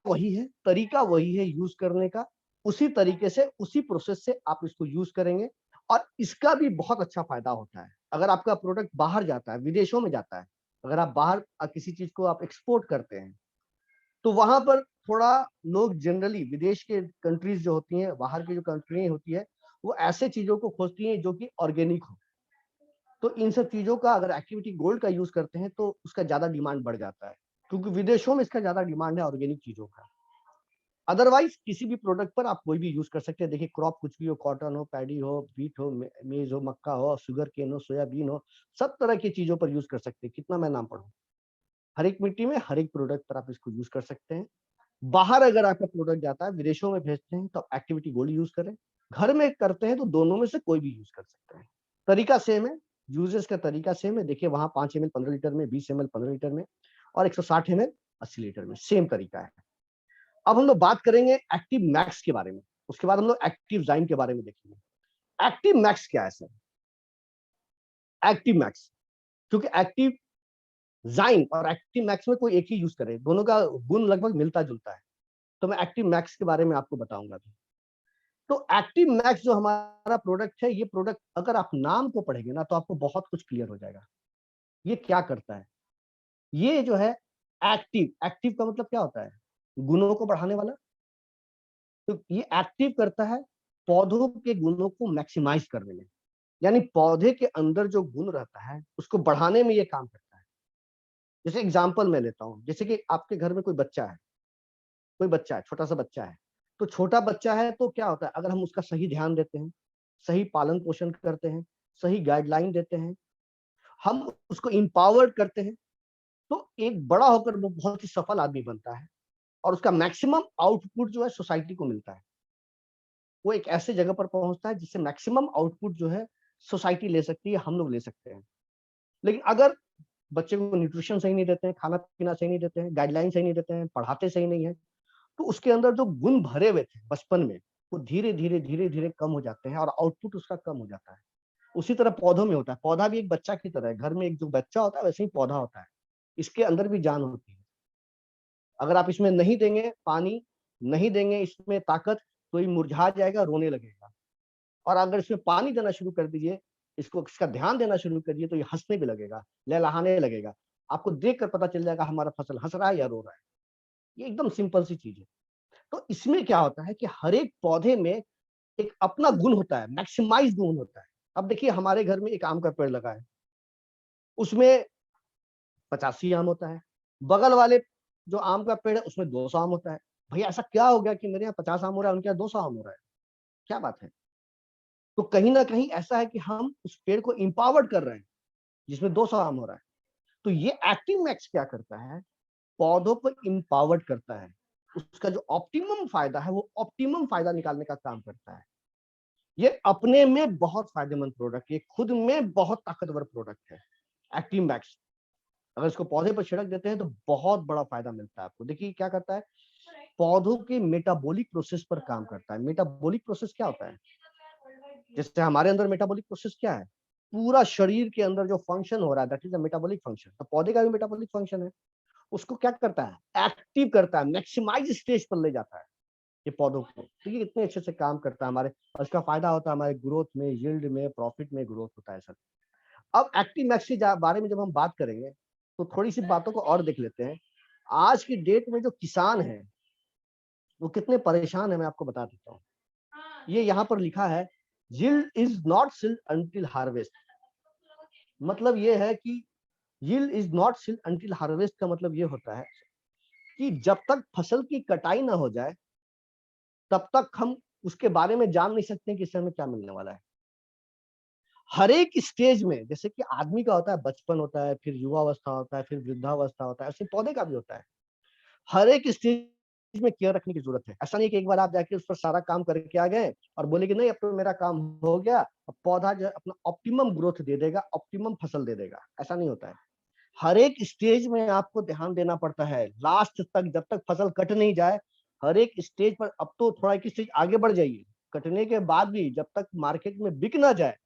वही है, तरीका वही है यूज करने का। उसी तरीके से, उसी प्रोसेस से आप इसको यूज करेंगे, और इसका भी बहुत अच्छा फायदा होता है। अगर आपका प्रोडक्ट बाहर जाता है, विदेशों में जाता है, अगर आप बाहर किसी चीज को आप एक्सपोर्ट करते हैं, तो वहां पर थोड़ा लोग जनरली, विदेश के कंट्रीज जो होती हैं, बाहर की जो कंट्री होती है, वो ऐसे चीजों को खोजती हैं जो कि ऑर्गेनिक हो। तो इन सब चीजों का अगर एक्टिविटी गोल्ड का यूज करते हैं तो उसका ज्यादा डिमांड बढ़ जाता है, क्योंकि विदेशों में इसका ज्यादा डिमांड है ऑर्गेनिक चीजों का। अदरवाइज किसी भी प्रोडक्ट पर आप कोई भी यूज कर सकते हैं। देखिए क्रॉप कुछ भी हो, कॉटन हो, पैडी हो, व्हीट हो, मेज हो, मक्का हो, शुगर केन हो, सोयाबीन हो, सब तरह की चीजों पर यूज कर सकते हैं। कितना मैं नाम पढ़ूं, हर एक मिट्टी में, हर एक प्रोडक्ट पर आप इसको यूज कर सकते हैं। बाहर अगर आपका प्रोडक्ट जाता है, विदेशों में भेजते हैं, तो एक्टिविटी गोल्ड यूज करें। घर में करते हैं तो दोनों में से कोई भी यूज कर सकते हैं। तरीका सेम है, यूजेस का तरीका सेम है। देखिए वहां 5 ml 15 लीटर में, 20 ml 15 लीटर में, और 160 ml 80 लीटर में, सेम तरीका है। अब हम लोग बात करेंगे एक्टिव मैक्स के बारे में, उसके बाद हम लोग एक्टिव जाइम के बारे में देखेंगे। एक्टिव मैक्स क्या है सर? एक्टिव मैक्स, क्योंकि एक्टिव ज़ाइम और एक्टिव मैक्स में कोई एक ही यूज करे, दोनों का गुण लगभग मिलता जुलता है। तो मैं एक्टिव मैक्स के बारे में आपको बताऊंगा अभी। तो एक्टिव मैक्स जो हमारा प्रोडक्ट है, ये प्रोडक्ट अगर आप नाम को पढ़ेंगे ना तो आपको बहुत कुछ क्लियर हो जाएगा। ये क्या करता है? ये जो है एक्टिव, एक्टिव का मतलब क्या होता है? गुणों को बढ़ाने वाला। तो ये एक्टिव करता है पौधों के गुणों को मैक्सिमाइज करने में, यानी पौधे के अंदर जो गुण रहता है उसको बढ़ाने में ये काम करता है। जैसे एग्जांपल मैं लेता हूँ, जैसे कि आपके घर में कोई बच्चा है, कोई बच्चा है, छोटा सा बच्चा है। तो छोटा बच्चा है तो क्या होता है, अगर हम उसका सही ध्यान देते हैं, सही पालन पोषण करते हैं, सही गाइडलाइन देते हैं, हम उसको एम्पावर्ड करते हैं, तो एक बड़ा होकर वो बहुत ही सफल आदमी बनता है और उसका मैक्सिमम आउटपुट जो है सोसाइटी को मिलता है। वो एक ऐसे जगह पर पहुंचता है जिससे मैक्सिमम आउटपुट जो है सोसाइटी ले सकती है, हम लोग ले सकते हैं। लेकिन अगर बच्चे को न्यूट्रिशन सही नहीं देते हैं, खाना पीना सही नहीं देते हैं, गाइडलाइन सही नहीं देते हैं, पढ़ाते सही नहीं है, तो उसके अंदर जो गुण भरे हुए थे बचपन में, वो धीरे धीरे धीरे धीरे कम हो जाते हैं और आउटपुट उसका कम हो जाता है। उसी तरह पौधों में होता है, पौधा भी एक बच्चा की तरह है। घर में एक जो बच्चा होता है वैसे ही पौधा होता है, इसके अंदर भी जान होती है। अगर आप इसमें नहीं देंगे पानी, नहीं देंगे इसमें ताकत, तो ये मुरझा जाएगा, रोने लगेगा। और अगर इसमें पानी देना शुरू कर दीजिए, इसको इसका ध्यान देना शुरू कर दिए, तो ये हंसने भी लगेगा, लहलहाने लगेगा। आपको देख कर पता चल जाएगा हमारा फसल हंस रहा है या रो रहा है। ये एकदम सिंपल सी चीज है। तो इसमें क्या होता है कि हर एक पौधे में एक अपना गुण होता है, मैक्सिमाइज गुण होता है। अब देखिए हमारे घर में एक आम का पेड़ लगा है, उसमें 85 आम होता है। बगल वाले जो आम का पेड़ है उसमें 200 आम होता है। भैया ऐसा क्या हो गया कि मेरे यहाँ 50 आम हो रहा है, उनके यहाँ 200 आम हो रहा है? क्या बात है? तो कहीं ना कहीं ऐसा है कि हम उस पेड़ को इंपावर्ड कर रहे हैं जिसमें 200 आम हो रहा है। तो ये एक्टिव मैक्स क्या करता है? पौधों को इंपावर्ड करता है। उसका जो ऑप्टिमम फायदा है वो ऑप्टिमम फायदा निकालने का काम करता है। ये अपने में बहुत फायदेमंद प्रोडक्ट, ये खुद में बहुत ताकतवर प्रोडक्ट है एक्टिव मैक्स। अगर इसको पौधे पर छिड़क देते हैं तो बहुत बड़ा फायदा मिलता है आपको। देखिए क्या करता है, पौधों के मेटाबॉलिक प्रोसेस पर काम करता है। मेटाबॉलिक प्रोसेस क्या होता है? जैसे हमारे अंदर मेटाबॉलिक प्रोसेस क्या है, पूरा शरीर के अंदर जो फंक्शन हो रहा है that is a metabolic function. तो पौधे का भी मेटाबॉलिक फंक्शन है। उसको क्या करता है, एक्टिव करता है, मैक्सिमाइज स्टेज पर ले जाता है ये पौधों को। तो ये इतने अच्छे से काम करता है हमारे, और इसका फायदा होता है हमारे ग्रोथ में, यील्ड में, प्रॉफिट में ग्रोथ होता है सर। अब एक्टिव मैक्स के बारे में जब हम बात करेंगे तो थोड़ी सी बातों को और देख लेते हैं। आज की डेट में जो किसान है वो कितने परेशान है, मैं आपको बता देता हूँ। ये यहाँ पर लिखा है, yield is not sold until harvest। मतलब ये है कि yield is not sold until harvest का मतलब ये होता है कि जब तक फसल की कटाई ना हो जाए तब तक हम उसके बारे में जान नहीं सकते कि इससे हमें क्या मिलने वाला है। हर एक स्टेज में, जैसे कि आदमी का होता है बचपन होता है, फिर युवावस्था होता है, फिर वृद्धावस्था होता है, ऐसे पौधे का भी होता है। हर एक स्टेज में केयर रखने की जरूरत है। ऐसा नहीं कि एक बार आप जाके उस पर सारा काम करके आ गए और बोले कि नहीं अब तो मेरा काम हो गया, अब पौधा जो है अपना ऑप्टिमम ग्रोथ दे देगा, ऑप्टिमम फसल दे देगा। ऐसा नहीं होता है। हर एक स्टेज में आपको ध्यान देना पड़ता है, लास्ट तक, जब तक फसल कट नहीं जाए। हर एक स्टेज पर, अब तो थोड़ा एक स्टेज आगे बढ़ जाइए, कटने के बाद भी जब तक मार्केट में बिक ना जाए,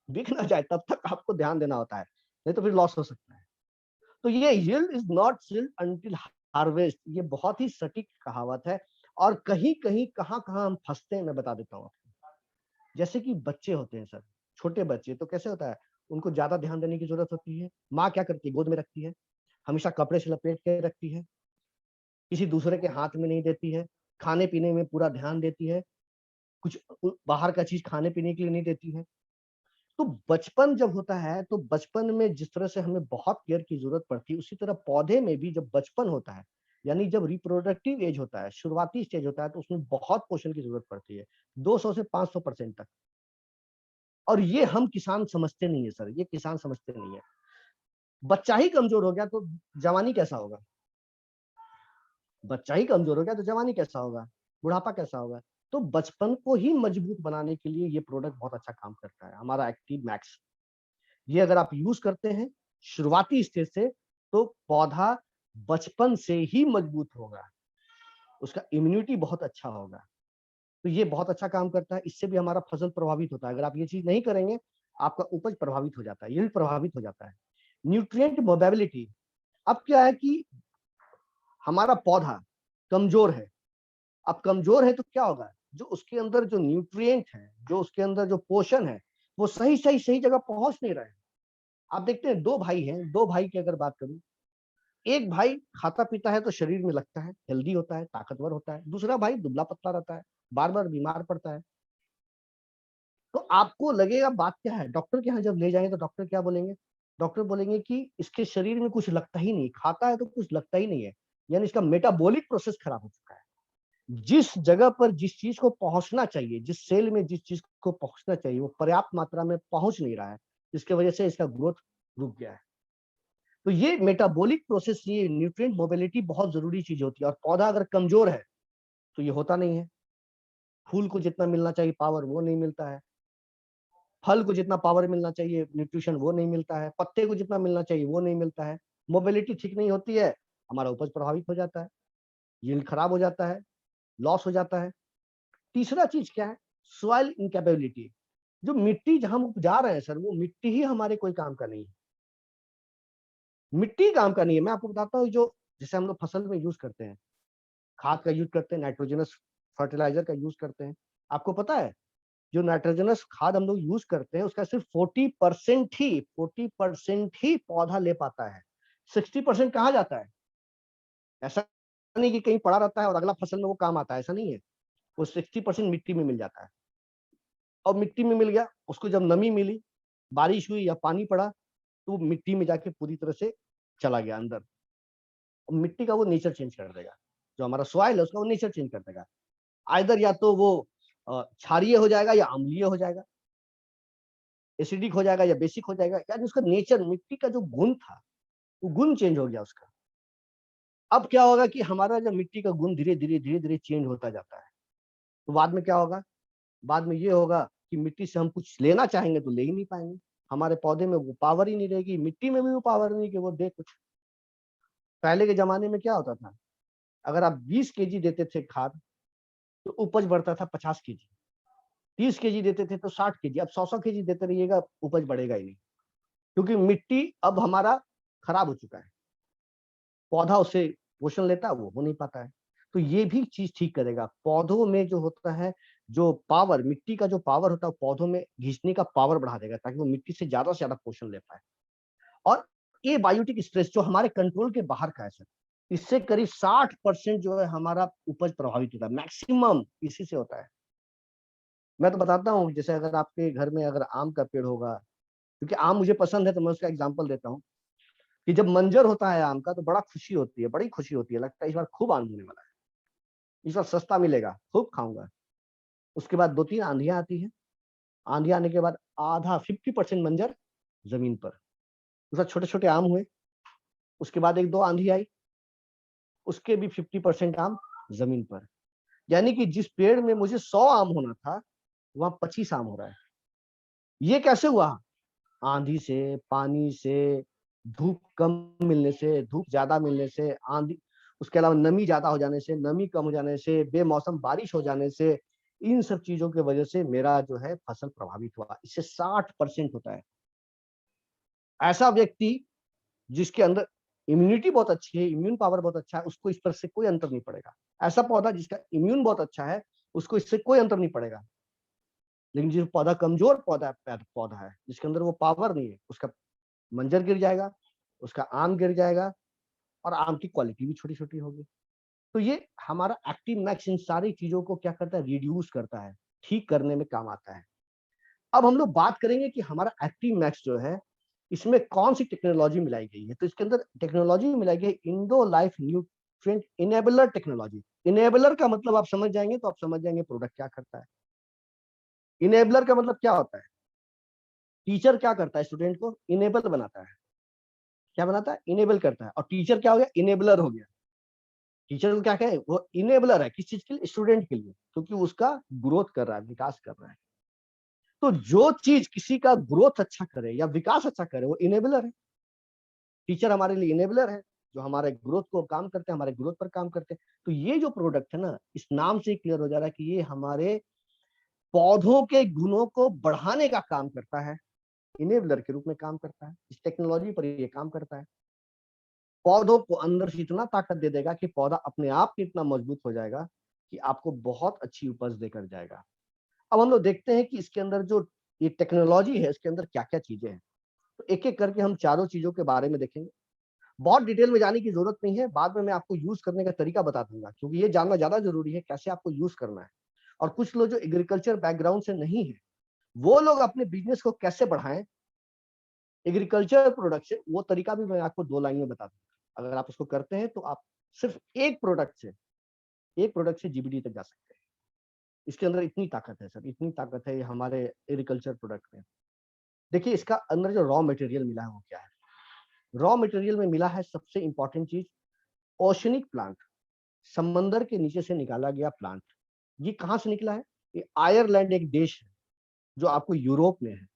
बिक ना जाए तब तक आपको ध्यान देना होता है, नहीं तो फिर लॉस हो सकता है। तो ये yield is not sold until harvest, ये बहुत ही सटीक कहावत है। और कहीं कहीं कहाँ कहाँ हम फंसते हैं मैं बता देता हूँ आपको। जैसे कि बच्चे होते हैं सर, छोटे बच्चे, तो कैसे होता है, उनको ज्यादा ध्यान देने की जरूरत होती है। माँ क्या करती है, गोद में रखती है, हमेशा कपड़े से लपेट के रखती है, किसी दूसरे के हाथ में नहीं देती है, खाने पीने में पूरा ध्यान देती है, कुछ बाहर का चीज खाने पीने के लिए नहीं देती है। तो बचपन जब होता है तो बचपन में जिस तरह से हमें बहुत केयर की जरूरत पड़ती है, उसी तरह पौधे में भी जब बचपन होता है, यानी जब रिप्रोडक्टिव एज होता है, शुरुआती स्टेज होता है, तो उसमें बहुत पोषण की जरूरत पड़ती है, 200 से 500% तक। और ये हम किसान समझते नहीं है सर, ये किसान समझते नहीं है। बच्चा ही कमजोर हो गया तो जवानी कैसा होगा? बच्चा ही कमजोर हो गया तो जवानी कैसा होगा, बुढ़ापा कैसा होगा? तो बचपन को ही मजबूत बनाने के लिए ये प्रोडक्ट बहुत अच्छा काम करता है, हमारा एक्टिव मैक्स। ये अगर आप यूज करते हैं शुरुआती स्टेज से, तो पौधा बचपन से ही मजबूत होगा, उसका इम्यूनिटी बहुत अच्छा होगा। तो ये बहुत अच्छा काम करता है। इससे भी हमारा फसल प्रभावित होता है। अगर आप ये चीज नहीं करेंगे, आपका उपज प्रभावित हो जाता है, यील्ड प्रभावित हो जाता है। Nutrient mobility. अब क्या है कि हमारा पौधा कमजोर है, अब कमजोर है तो क्या होगा, जो उसके अंदर जो न्यूट्रिएंट है, जो उसके अंदर जो पोषण है, वो सही जगह पहुंच नहीं रहे हैं। आप देखते हैं दो भाई हैं, दो भाई की अगर बात करूं, एक भाई खाता पीता है तो शरीर में लगता है, हेल्दी होता है, ताकतवर होता है, दूसरा भाई दुबला पतला रहता है, बार बार बीमार पड़ता है। तो आपको लगेगा बात क्या है, डॉक्टर के यहाँ जब ले जाएंगे तो डॉक्टर क्या बोलेंगे, डॉक्टर बोलेंगे कि इसके शरीर में कुछ लगता ही नहीं, खाता है तो कुछ लगता ही नहीं है, यानी इसका मेटाबॉलिक प्रोसेस खराब हो चुका है। जिस जगह पर जिस चीज को पहुंचना चाहिए, जिस सेल में जिस चीज को पहुंचना चाहिए, वो पर्याप्त मात्रा में पहुंच नहीं रहा है, जिसकी वजह से इसका ग्रोथ रुक गया है। तो ये मेटाबॉलिक प्रोसेस, ये न्यूट्रिएंट मोबिलिटी बहुत जरूरी चीज होती है, और पौधा अगर कमजोर है तो ये होता नहीं है। फूल को जितना मिलना चाहिए पावर वो नहीं मिलता है, फल को जितना पावर मिलना चाहिए न्यूट्रिशन वो नहीं मिलता है, पत्ते को जितना मिलना चाहिए वो नहीं मिलता है। मोबिलिटी ठीक नहीं होती है, हमारा उपज प्रभावित हो जाता है, यील्ड खराब हो जाता है, लॉस हो जाता है। तीसरा चीज क्या है, सॉइल इनकैपेबिलिटी। जो मिट्टी जहां हम उपजा रहे हैं सर, वो मिट्टी ही हमारे कोई काम का नहीं है, मिट्टी काम का नहीं है। मैं आपको बताता हूँ, जो जैसे हम लोग फसल में यूज करते हैं, खाद का यूज करते हैं, नाइट्रोजनस फर्टिलाइजर का यूज करते हैं, आपको पता है जो नाइट्रोजनस खाद हम लोग यूज करते हैं उसका सिर्फ 40% ही पौधा ले पाता है। 60% कहाँ जाता है? ऐसा नहीं कि कहीं पड़ा रहता है और अगला फसल में वो काम आता है, ऐसा नहीं है। वो 60% मिट्टी में मिल जाता है, और मिट्टी में मिल गया, उसको जब नमी मिली, बारिश हुई या पानी पड़ा, तो वो मिट्टी में जाके पूरी तरह से चला गया अंदर, और मिट्टी का वो नेचर चेंज कर देगा। जो हमारा सॉइल है उसका वो नेचर चेंज कर देगा। आइदर या तो वो क्षारीय हो जाएगा या अम्लीय हो जाएगा, एसिडिक हो जाएगा या बेसिक हो जाएगा, यानी उसका नेचर, मिट्टी का जो गुण था वो गुण चेंज हो गया उसका। अब क्या होगा कि हमारा जब मिट्टी का गुण धीरे धीरे चेंज होता जाता है, तो बाद में क्या होगा, बाद में ये होगा कि मिट्टी से हम कुछ लेना चाहेंगे तो ले ही नहीं पाएंगे, हमारे पौधे में वो पावर ही नहीं रहेगी, मिट्टी में भी वो पावर नहीं कि वो दे कुछ। पहले के जमाने में क्या होता था, अगर आप 20 kg देते थे खाद तो उपज बढ़ता था 50 kg, 30 kg देते थे तो 60 kg, अब 100 kg देते रहिएगा, उपज बढ़ेगा ही नहीं, क्योंकि मिट्टी अब हमारा खराब हो चुका है, पौधा उससे पोषण लेता है वो हो नहीं पाता है। तो ये भी चीज ठीक करेगा, पौधों में जो होता है, जो पावर, मिट्टी का जो पावर होता है पौधों में घिसने का पावर बढ़ा देगा, ताकि वो मिट्टी से ज्यादा पोषण ले पाए। और ये बायोटिक स्ट्रेस जो हमारे कंट्रोल के बाहर का है सर, इससे करीब 60% जो है हमारा उपज प्रभावित होता है, मैक्सिमम इसी से होता है। मैं तो बताता हूँ, जैसे अगर आपके घर में अगर आम का पेड़ होगा, क्योंकि आम मुझे पसंद है तो मैं उसका एग्जाम्पल देता हूँ, कि जब मंजर होता है आम का तो बड़ा खुशी होती है, बड़ी खुशी होती है, लगता है इस बार खूब आम होने वाला है, इस बार सस्ता मिलेगा, खूब खाऊंगा। उसके बाद 2-3 आंधियां आती है, आंधी आने के बाद आधा 50% मंजर जमीन पर, उसका छोटे छोटे आम हुए। उसके बाद 1-2 आंधी आई, उसके भी 50% आम जमीन पर, यानी कि जिस पेड़ में मुझे 100 आम होना था वहां 25 आम हो रहा है। ये कैसे हुआ? आंधी से, पानी से, धूप कम मिलने से, धूप ज्यादा मिलने से, आंधी, उसके अलावा नमी ज्यादा हो जाने से, नमी कम हो जाने से, बेमौसम बारिश हो जाने से, इन सब चीजों की वजह से मेरा जो है फसल प्रभावित हुआ। इससे 60% होता है। ऐसा व्यक्ति जिसके अंदर इम्यूनिटी बहुत अच्छी है, इम्यून पावर बहुत अच्छा है, उसको इस पर से कोई अंतर नहीं पड़ेगा। ऐसा पौधा जिसका इम्यून बहुत अच्छा है, उसको इससे कोई अंतर नहीं पड़ेगा। लेकिन जो पौधा कमजोर पौधा है, जिसके अंदर वो पावर नहीं है, उसका मंजर गिर जाएगा, उसका आम गिर जाएगा, और आम की क्वालिटी भी छोटी छोटी होगी। तो ये हमारा एक्टिव मैक्स इन सारी चीजों को क्या करता है, रिड्यूस करता है, ठीक करने में काम आता है। अब हम लोग बात करेंगे कि हमारा एक्टिव मैक्स जो है, इसमें कौन सी टेक्नोलॉजी मिलाई गई है। तो इसके अंदर टेक्नोलॉजी मिलाई गई Indo life nutrient enabler technology. Enabler का मतलब आप समझ जाएंगे तो आप समझ जाएंगे प्रोडक्ट क्या करता है। इनेबलर का मतलब क्या होता है, टीचर क्या करता है, स्टूडेंट को इनेबल बनाता है, क्या बनाता है, इनेबल करता है। और टीचर क्या हो गया, इनेबलर हो गया। टीचर को क्या कहे, वो इनेबलर है, किस चीज के लिए, स्टूडेंट के लिए, क्योंकि उसका ग्रोथ कर रहा है, विकास कर रहा है। तो जो चीज किसी का ग्रोथ अच्छा करे या विकास अच्छा करे, वो इनेबलर है। टीचर हमारे लिए इनेबलर है, जो हमारे ग्रोथ को काम करते हैं, हमारे ग्रोथ पर काम करते हैं। तो ये जो प्रोडक्ट है ना, इस नाम से क्लियर हो जा रहा है कि ये हमारे पौधों के गुणों को बढ़ाने का काम करता है, इनेबलर के रूप में काम करता है। इस टेक्नोलॉजी पर ये काम करता है। पौधों को अंदर से इतना ताकत दे देगा कि पौधा अपने आप ही इतना मजबूत हो जाएगा कि आपको बहुत अच्छी उपज देकर जाएगा। अब हम लोग देखते हैं कि इसके अंदर जो ये टेक्नोलॉजी है, इसके अंदर क्या-क्या चीजें हैं। तो एक-एक करके हम चारों चीजों के बारे में देखेंगे। बहुत डिटेल में जाने की जरूरत नहीं है, बाद में मैं आपको यूज करने का तरीका बता दूंगा, क्योंकि ये जानना ज्यादा जरूरी है कैसे आपको यूज करना है। और कुछ लोग जो एग्रीकल्चर बैकग्राउंड से नहीं है, वो लोग अपने बिजनेस को कैसे बढ़ाएं एग्रीकल्चर प्रोडक्ट से, वो तरीका भी मैं आपको 2 लाइन में बता दूंगा। अगर आप उसको करते हैं तो आप सिर्फ एक प्रोडक्ट से जीबीडी तक जा सकते हैं। इसके अंदर इतनी ताकत है सर, इतनी ताकत है ये हमारे एग्रीकल्चर प्रोडक्ट में। देखिए इसका अंदर जो रॉ मटेरियल मिला है वो क्या है। रॉ मटेरियल में मिला है सबसे इंपॉर्टेंट चीज ओशनिक प्लांट, समंदर के नीचे से निकाला गया प्लांट। ये कहाँ से निकला है? ये आयरलैंड एक देश है जो आपको यूरोप में है,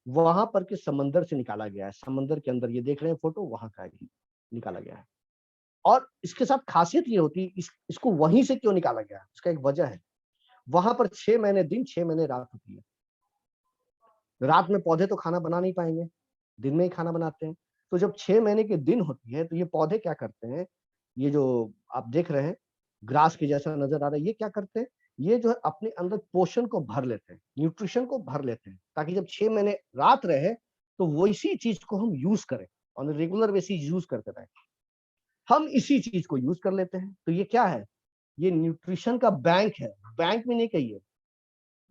वहां पर के समंदर से निकाला गया है। समंदर के अंदर ये देख रहे हैं फोटो, वहां का ही निकाला गया है। और इसके साथ खासियत ये होती है, इसको वहीं से क्यों निकाला गया है, उसका एक वजह है। वहां पर 6 महीने दिन 6 महीने रात होती है। रात में पौधे तो खाना बना नहीं पाएंगे, दिन में ही खाना बनाते हैं। तो जब 6 महीने के दिन होती है तो ये पौधे क्या करते हैं, ये जो आप देख रहे हैं ग्रास के जैसा नजर आ रहा है, ये क्या करते हैं, ये जो है अपने अंदर पोषण को भर लेते हैं, न्यूट्रिशन को भर लेते हैं, ताकि जब 6 महीने रात रहे तो वो इसी चीज को हम यूज करें, ऑन रेगुलर बेसिस यूज करते रहे। हम इसी चीज को यूज कर लेते हैं। तो ये क्या है, ये न्यूट्रिशन का बैंक है। बैंक में नहीं कहिए,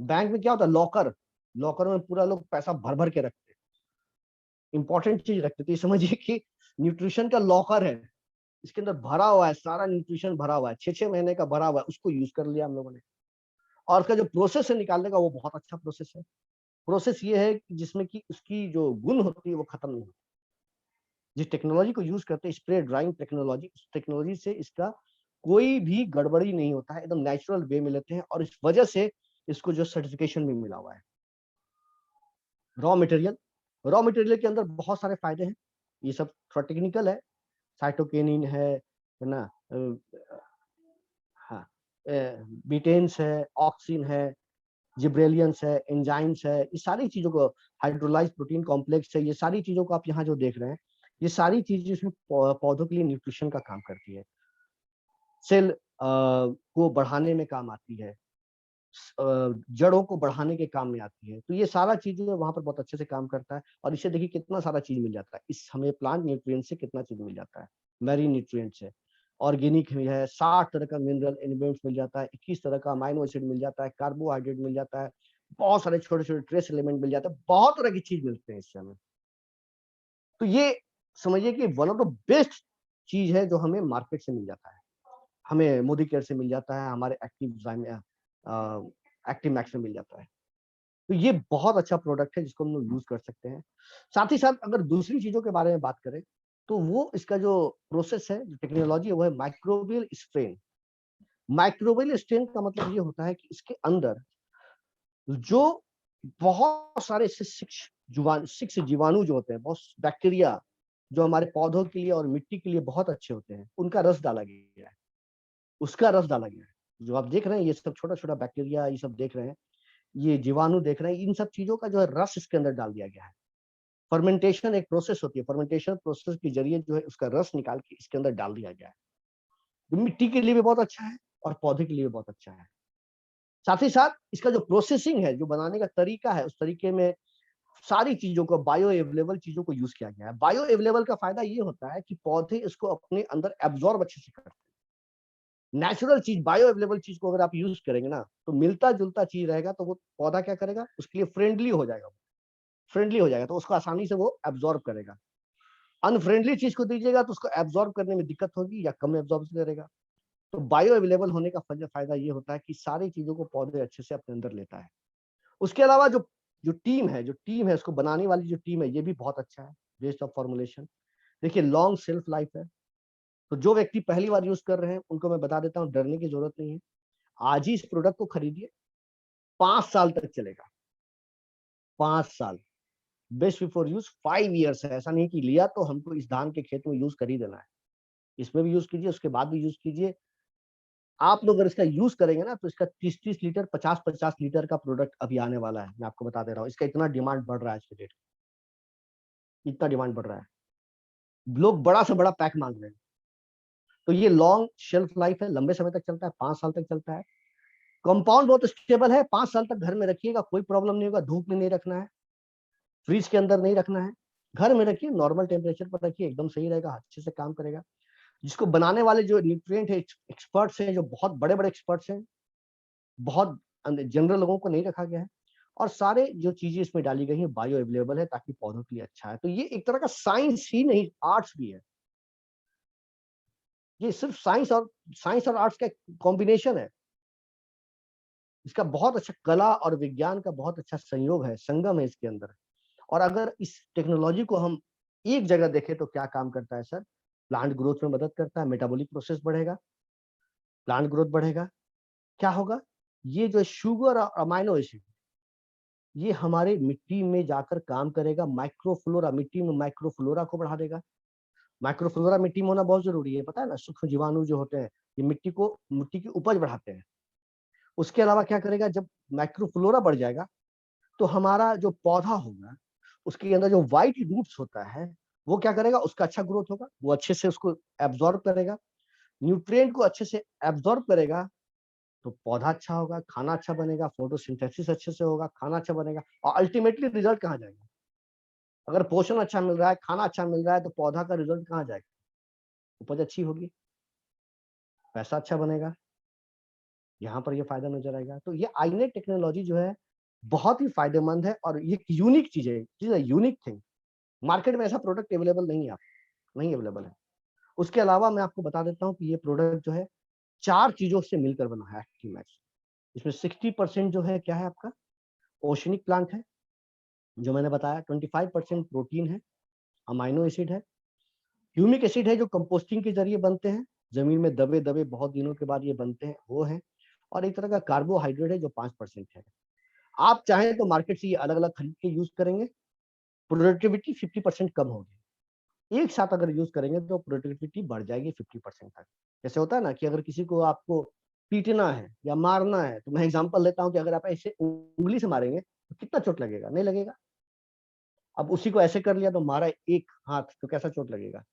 बैंक में क्या होता है, लॉकर, लॉकर में पूरा लोग पैसा भर भर के रखते हैं, इंपॉर्टेंट चीज रखते हैं। तो ये समझिए कि न्यूट्रिशन का लॉकर है, इसके अंदर भरा हुआ है, सारा न्यूट्रिशन भरा हुआ है, 6-6 महीने का भरा हुआ है, उसको यूज कर लिया हम लोगों ने। और उसका जो प्रोसेस है निकालने का, वो बहुत अच्छा प्रोसेस है। प्रोसेस ये है कि जिसमें कि उसकी जो गुण होती है वो खत्म नहीं होती। जिस टेक्नोलॉजी को यूज करते हैं, स्प्रे ड्राइंग टेक्नोलॉजी, उस टेक्नोलॉजी से इसका कोई भी गड़बड़ी नहीं होता है, एकदम नेचुरल वे में लेते हैं, और इस वजह से इसको जो सर्टिफिकेशन भी मिला हुआ है। रॉ मटेरियल के अंदर बहुत सारे फायदे हैं, ये सब थोड़ा टेक्निकल है। साइटोकिनिन है ना, हाँ, बीटेन्स है, ऑक्सिन है, जिब्रेलियंस है, एंजाइम्स है, ये सारी चीजों को, हाइड्रोलाइज प्रोटीन कॉम्प्लेक्स है, ये सारी चीजों को आप यहाँ जो देख रहे हैं, ये सारी चीजें इसमें पौधों के लिए न्यूट्रिशन का काम करती है। सेल को बढ़ाने में काम आती है, जड़ों को बढ़ाने के काम में आती है। तो ये सारा चीज जो है वहां पर बहुत अच्छे से काम करता है। और इससे देखिए कितना सारा चीज मिल जाता है, इस हमें प्लांट न्यूट्रिएंट से कितना चीज मिल जाता है, मैरीन न्यूट्रिएंट से, ऑर्गेनिक भी है, 60 तरह का मिनरल एलिमेंट्स मिल जाता है, 21 तरह का अमाइनो एसिड मिल जाता है, कार्बोहाइड्रेट मिल जाता है, बहुत सारे छोटे छोटे ट्रेस एलिमेंट मिल जाते हैं, बहुत तरह की चीज मिलते हैं इससे हमें। तो ये समझिए कि वन ऑफ द बेस्ट चीज है जो हमें मार्केट से मिल जाता है, हमें मोदी केयर से मिल जाता है, हमारे एक्टिव मैक्स में मिल जाता है। तो ये बहुत अच्छा प्रोडक्ट है जिसको हम लोग यूज कर सकते हैं। साथ ही साथ अगर दूसरी चीजों के बारे में बात करें तो वो इसका जो प्रोसेस है, जो टेक्नोलॉजी है, वो है माइक्रोबियल स्ट्रेन। माइक्रोबियल स्ट्रेन का मतलब ये होता है कि इसके अंदर जो बहुत सारे 6 जीवाणु जो होते हैं, बहुत बैक्टीरिया जो हमारे पौधों के लिए और मिट्टी के लिए बहुत अच्छे होते हैं, उनका रस डाला गया है, उसका रस डाला गया है। जो आप देख रहे हैं ये सब छोटा छोटा बैक्टीरिया, ये सब देख रहे हैं, ये जीवाणु देख रहे हैं, इन सब चीजों का जो है रस इसके अंदर डाल दिया गया है। फर्मेंटेशन एक प्रोसेस होती है, फर्मेंटेशन प्रोसेस के जरिए जो है उसका रस निकाल के इसके अंदर डाल दिया गया है, जो मिट्टी के लिए भी बहुत अच्छा है और पौधे के लिए भी बहुत अच्छा है। साथ ही साथ इसका जो प्रोसेसिंग है, जो बनाने का तरीका है, उस तरीके में सारी चीजों को, बायो अवेलेबल चीजों को यूज किया गया है। बायो अवेलेबल का फायदा ये होता है कि पौधे इसको अपने अंदर एब्जॉर्ब अच्छे से करते हैं। नेचुरल चीज, बायो अवेलेबल चीज को अगर आप यूज करेंगे ना, तो मिलता जुलता चीज रहेगा, तो वो पौधा क्या करेगा, उसके लिए फ्रेंडली हो जाएगा, तो उसको आसानी से वो एब्जॉर्ब करेगा। अनफ्रेंडली चीज को दीजिएगा तो उसको एब्जॉर्ब करने में दिक्कत होगी या कम एब्जॉर्ब करेगा। तो बायो अवेलेबल होने का फायदा ये होता है कि सारी चीजों को पौधे अच्छे से अपने अंदर लेता है। उसके अलावा जो जो टीम है उसको बनाने वाली जो टीम है, ये भी बहुत अच्छा है, बेस्ड ऑफ फॉर्मुलेशन। देखिए लॉन्ग शेल्फ लाइफ है, तो जो व्यक्ति पहली बार यूज कर रहे हैं उनको मैं बता देता हूँ, डरने की जरूरत नहीं है। आज ही इस प्रोडक्ट को खरीदिए, 5 साल तक चलेगा, 5 साल। बेस्ट बिफोर यूज 5 ईयर्स है। ऐसा नहीं कि लिया तो हमको इस धान के खेत में यूज कर ही देना है, इसमें भी यूज कीजिए, उसके बाद भी यूज कीजिए। आप लोग अगर इसका यूज करेंगे ना तो इसका 30-30 लीटर 50-50 लीटर का प्रोडक्ट अभी आने वाला है, मैं आपको बता दे रहा हूँ। इसका इतना डिमांड बढ़ रहा है आज के डेट में। इतना डिमांड बढ़ रहा है, लोग बड़ा से बड़ा पैक मांग रहे हैं। तो ये लॉन्ग शेल्फ लाइफ है, लंबे समय तक चलता है, 5 साल तक चलता है। कंपाउंड बहुत स्टेबल है, 5 साल तक घर में रखिएगा, कोई प्रॉब्लम नहीं होगा। धूप में नहीं रखना है, फ्रिज के अंदर नहीं रखना है, घर में रखिए, नॉर्मल टेम्परेचर पर रखिए, एकदम सही रहेगा, अच्छे से काम करेगा। जिसको बनाने वाले जो न्यूट्रिएंट है, एक्सपर्ट्स हैं, जो बहुत बड़े बड़े एक्सपर्ट्स हैं, बहुत जनरल लोगों को नहीं रखा गया है। और सारे जो चीजें इसमें डाली गई हैं बायो अवेलेबल है, ताकि पौधों के लिए अच्छा है। तो ये एक तरह का साइंस ही नहीं, आर्ट्स भी है। ये सिर्फ साइंस और आर्ट्स का कॉम्बिनेशन है। इसका बहुत अच्छा कला और विज्ञान का बहुत अच्छा संयोग है, संगम है इसके अंदर। और अगर इस टेक्नोलॉजी को हम एक जगह देखें तो क्या काम करता है सर? प्लांट ग्रोथ में मदद करता है, मेटाबॉलिक प्रोसेस बढ़ेगा, प्लांट ग्रोथ बढ़ेगा। क्या होगा? ये जो शुगर और अमाइनो एसिड, ये हमारे मिट्टी में जाकर काम करेगा, माइक्रोफ्लोरा, मिट्टी में माइक्रोफ्लोरा को बढ़ा देगा। माइक्रोफ्लोरा मिट्टी में होना बहुत जरूरी है, पता है ना? सूक्ष्म जीवाणु जो होते हैं, ये मिट्टी की उपज बढ़ाते हैं। उसके अलावा क्या करेगा? जब माइक्रोफ्लोरा बढ़ जाएगा तो हमारा जो पौधा होगा, उसके अंदर जो व्हाइट रूट्स होता है, वो क्या करेगा? उसका अच्छा ग्रोथ होगा, वो अच्छे से उसको एब्जॉर्ब करेगा, न्यूट्रिएंट को अच्छे से एब्जॉर्ब करेगा, तो पौधा अच्छा होगा, खाना अच्छा बनेगा, फोटोसिंथेसिस अच्छे से होगा, खाना अच्छा बनेगा। और अल्टीमेटली रिजल्ट कहाँ जाएगा? अगर पोषण अच्छा मिल रहा है, खाना अच्छा मिल रहा है, तो पौधा का रिजल्ट कहाँ जाएगा? उपज अच्छी होगी, पैसा अच्छा बनेगा, यहाँ पर ये फायदा नजर आएगा। तो ये आईनेट टेक्नोलॉजी जो है बहुत ही फायदेमंद है, और ये यूनिक चीज है, यूनिक थिंग। मार्केट में ऐसा प्रोडक्ट अवेलेबल नहीं है, नहीं अवेलेबल है। उसके अलावा मैं आपको बता देता हूँ कि ये प्रोडक्ट जो है 4 चीजों से मिलकर बना है एक्टिवमैक्स। इसमें 60% जो है क्या है आपका? ओशनिक प्लांट है, जो मैंने बताया। 25% प्रोटीन है, अमाइनो एसिड है, ह्यूमिक एसिड है, जो कंपोस्टिंग के जरिए बनते हैं, जमीन में दबे दबे बहुत दिनों के बाद ये बनते हैं, वो है। और एक तरह का कार्बोहाइड्रेट है जो 5% है। आप चाहें तो मार्केट से ये अलग अलग खरीद के यूज करेंगे, प्रोडक्टिविटी 50% कम होगी। एक साथ अगर यूज करेंगे तो प्रोडक्टिविटी बढ़ जाएगी 50% तक। जैसे होता है ना कि अगर किसी को आपको पीटना है या मारना है, तो मैं एग्जांपल लेता हूँ कि अगर आप ऐसे उंगली से मारेंगे तो कितना चोट लगेगा? नहीं लगेगा। अब उसी को ऐसे कर लिया तो मारा एक हाथ, तो कैसा चोट लगेगा?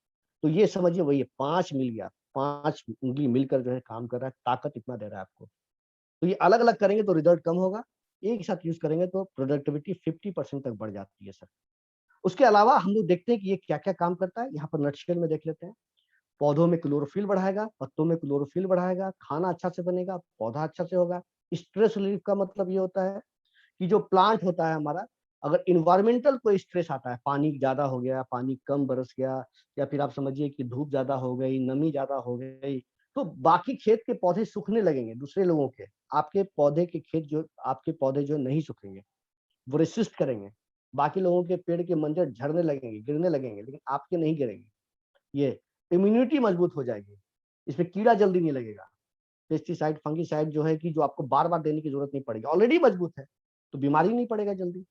तो ये समझिए वही है, 5 मिल गया, 5 उंगली मिलकर जो है काम कर रहा है, ताकत इतना दे रहा है आपको। तो ये अलग अलग करेंगे तो रिजल्ट कम होगा, एक साथ यूज करेंगे तो प्रोडक्टिविटी 50% तक बढ़ जाती है सर। उसके अलावा हम लोग देखते हैं कि ये क्या क्या काम करता है, यहाँ पर नटशेल में देख लेते हैं। पौधों में क्लोरोफिल बढ़ाएगा, पत्तों में क्लोरोफिल बढ़ाएगा, खाना अच्छा से बनेगा, पौधा अच्छा से होगा। स्ट्रेस रिलीफ का मतलब ये होता है कि जो प्लांट होता है हमारा, अगर इन्वायरमेंटल कोई स्ट्रेस आता है, पानी ज्यादा हो गया, पानी कम बरस गया, या फिर आप समझिए कि धूप ज्यादा हो गई, नमी ज्यादा हो गई, तो बाकी खेत के पौधे सूखने लगेंगे, दूसरे लोगों के। आपके पौधे के खेत जो, आपके पौधे जो नहीं सूखेंगे, वो रेसिस्ट करेंगे। बाकी लोगों के पेड़ के मंजर झड़ने लगेंगे, गिरने लगेंगे, लेकिन आपके नहीं गिरेंगे। ये इम्यूनिटी मजबूत हो जाएगी, इसमें कीड़ा जल्दी नहीं लगेगा। पेस्टिसाइड, फंगिसाइड जो है कि जो आपको बार बार देने की जरूरत नहीं पड़ेगी, ऑलरेडी मजबूत है, तो बीमारी नहीं पड़ेगा जल्दी।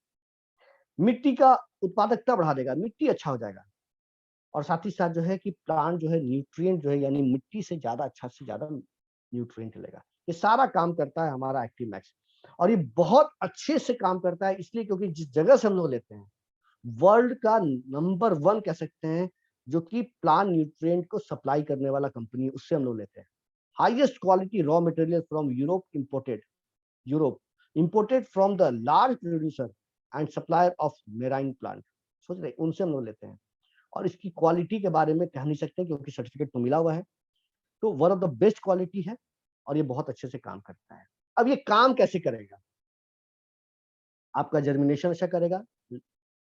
मिट्टी का उत्पादकता बढ़ा देगा, मिट्टी अच्छा हो जाएगा। और साथ ही साथ जो है कि प्लांट जो है न्यूट्रिएंट जो है, यानी मिट्टी से ज्यादा अच्छा से ज्यादा न्यूट्रिएंट लेगा। ये सारा काम करता है हमारा एक्टिवमैक्स। और ये बहुत अच्छे से काम करता है, इसलिए क्योंकि जिस जगह से हम लोग लेते हैं, वर्ल्ड का नंबर 1 कह सकते हैं, जो कि प्लांट न्यूट्रिएंट को सप्लाई करने वाला कंपनी, उससे हम लोग लेते हैं। Highest quality raw material from Europe imported from the large producer and supplier of marine plant. सोच रहे, उनसे हम लोग लेते हैं। और इसकी क्वालिटी के बारे में कह नहीं सकते क्योंकि सर्टिफिकेट तो मिला हुआ है। तो one of the best quality है, और ये बहुत अच्छे से काम करता है। अब ये काम कैसे करेगा? आपका जर्मिनेशन अच्छा करेगा,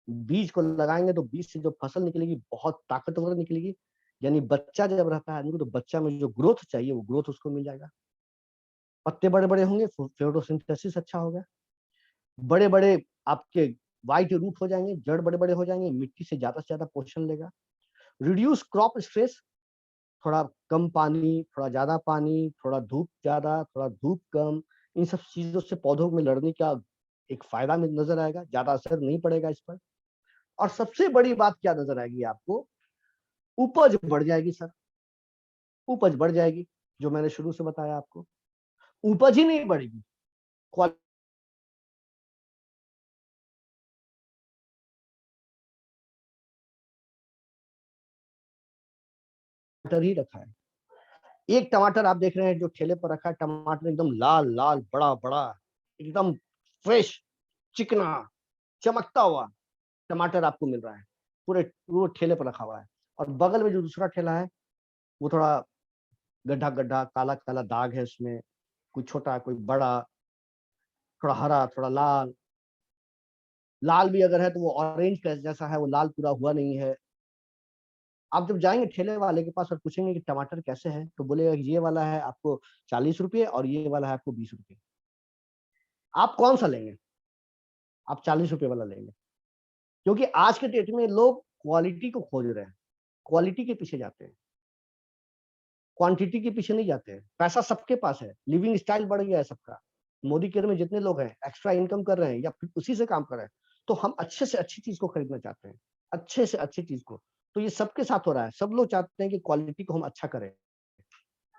बीज को लगाएंगे तो बीज से जो फसल निकलेगी बहुत ताकतवर निकलेगी। यानी बच्चा जब रहता है आदमी को, तो बच्चा में जो ग्रोथ चाहिए वो ग्रोथ उसको मिल जाएगा। पत्ते बड़े बड़े होंगे, फोटोसिंथेसिस अच्छा होगा, बड़े बड़े आपके वाइट रूट हो जाएंगे, जड़ बड़े बड़े हो जाएंगे, मिट्टी से ज्यादा पोषण लेगा। रिड्यूस क्रॉप स्ट्रेस, थोड़ा कम पानी, थोड़ा ज्यादा पानी, थोड़ा धूप ज्यादा, थोड़ा धूप कम, इन सब चीजों से पौधों में लड़ने का एक फायदा में नजर आएगा, ज्यादा असर नहीं पड़ेगा इस पर। और सबसे बड़ी बात क्या नजर आएगी आपको? उपज बढ़ जाएगी सर, उपज बढ़ जाएगी। जो मैंने शुरू से बताया आपको, उपज ही नहीं बढ़ेगी, टमाटर ही रखा है। एक टमाटर आप देख रहे हैं जो ठेले पर रखा है, टमाटर एकदम लाल लाल, बड़ा बड़ा, एकदम फ्रेश, चिकना, चमकता हुआ टमाटर आपको मिल रहा है, पूरे वो ठेले पर रखा हुआ है। और बगल में जो दूसरा ठेला है वो थोड़ा गड्ढा गड्ढा, काला काला दाग है उसमें, कोई छोटा कोई बड़ा, थोड़ा हरा थोड़ा लाल। लाल भी अगर है तो वो ऑरेंज का जैसा है, वो लाल पूरा हुआ नहीं है। आप जब जाएंगे ठेले वाले के पास और पूछेंगे कि टमाटर कैसे है, तो बोलेगा कि ये वाला है आपको 40 रुपये और ये वाला है आपको 20 रुपये। आप कौन सा लेंगे? आप 40 रुपये वाला लेंगे, क्योंकि आज के डेट में लोग क्वालिटी को खोज रहे हैं, क्वालिटी के पीछे जाते हैं, क्वांटिटी के पीछे नहीं जाते हैं। पैसा सबके पास है, लिविंग स्टाइल बढ़ गया है सबका। मोदी केयर में जितने लोग हैं एक्स्ट्रा इनकम कर रहे हैं या फिर उसी से काम कर रहे हैं, तो हम अच्छे से अच्छी चीज को खरीदना चाहते हैं, अच्छे से अच्छी चीज को। तो ये सबके साथ हो रहा है, सब लोग चाहते हैं कि क्वालिटी को हम अच्छा करें।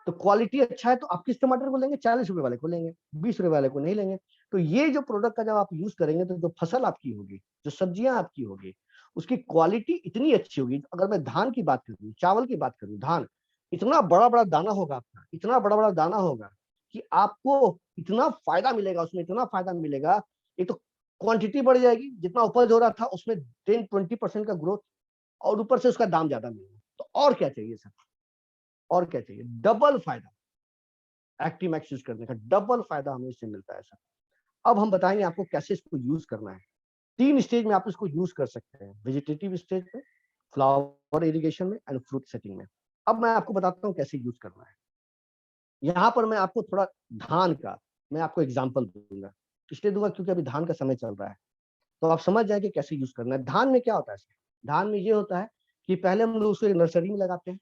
तो क्वालिटी अच्छा है तो आप किस टमाटर को लेंगे? 40 रुपए वाले को लेंगे, 20 रुपए वाले को नहीं लेंगे। तो ये जो प्रोडक्ट का जब आप यूज करेंगे तो जो फसल आपकी होगी, जो सब्जियां आपकी होगी, उसकी क्वालिटी इतनी अच्छी होगी। अगर मैं धान की बात करूं, चावल की बात करूं, धान इतना बड़ा बड़ा दाना होगा आपका, इतना बड़ा बड़ा दाना होगा कि आपको इतना फायदा मिलेगा उसमें, इतना फायदा मिलेगा। एक तो क्वांटिटी बढ़ जाएगी, जितना उपज हो रहा था उसमें 10-20% का ग्रोथ, और ऊपर से उसका दाम ज्यादा मिलेगा। तो और क्या चाहिए सर? और क्या चाहिए? डबल फायदा एक्टिमैक्स यूज करने का, डबल फायदा हमें इससे मिलता है सर। अब हम बताएंगे आपको कैसे इसको यूज करना है। 3 स्टेज में आप इसको यूज कर सकते हैं, वेजिटेटिव स्टेज में, फ्लावर इरिगेशन में एंड फ्रूट सेटिंग में। अब मैं आपको बताता हूँ कैसे यूज करना है। यहाँ पर मैं आपको थोड़ा धान का मैं आपको एग्जाम्पल दूंगा, इसलिए दूंगा क्योंकि अभी धान का समय चल रहा है, तो आप समझ जाएंगे कैसे यूज करना है। धान में क्या होता है? धान में ये होता है कि पहले हम लोग उसको नर्सरी में लगाते हैं।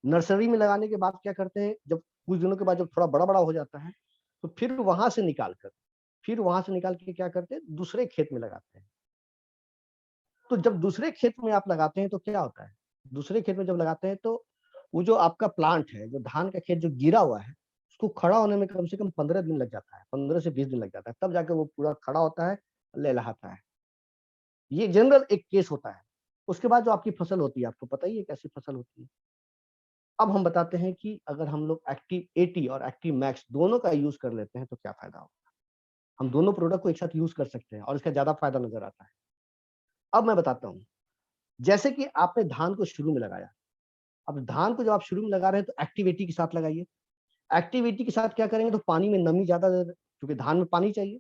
नर्सरी में लगाने के बाद क्या करते हैं, जब कुछ दिनों के बाद जब थोड़ा बड़ा बड़ा हो जाता है, तो फिर वहां से निकाल के क्या करते हैं, दूसरे खेत में लगाते हैं। तो जब दूसरे खेत में आप लगाते हैं तो क्या होता है, दूसरे खेत में जब लगाते हैं तो वो जो आपका प्लांट है, जो धान का खेत जो गिरा हुआ है, उसको खड़ा होने में कम से कम 15 दिन लग जाता है, 15 से 20 दिन लग जाता है, तब जाके वो पूरा खड़ा होता है, लहलहाता है। ये जनरल एक केस होता है। उसके बाद जो आपकी फसल होती है, आपको पता ही है कैसी फसल होती है। अब हम बताते हैं कि अगर हम लोग एक्टिव 80 और एक्टिव मैक्स दोनों का यूज कर लेते हैं तो क्या फायदा होगा। हम दोनों प्रोडक्ट को एक साथ यूज कर सकते हैं और इसका ज्यादा फायदा नजर आता है। अब मैं बताता हूँ, जैसे कि आपने धान को शुरू में लगाया, अब धान को जब आप शुरू में लगा रहे हैं तो एक्टिविटी के साथ लगाइए। एक्टिविटी के साथ क्या करेंगे, तो पानी में नमी ज्यादा दे दें, क्योंकि धान में पानी चाहिए।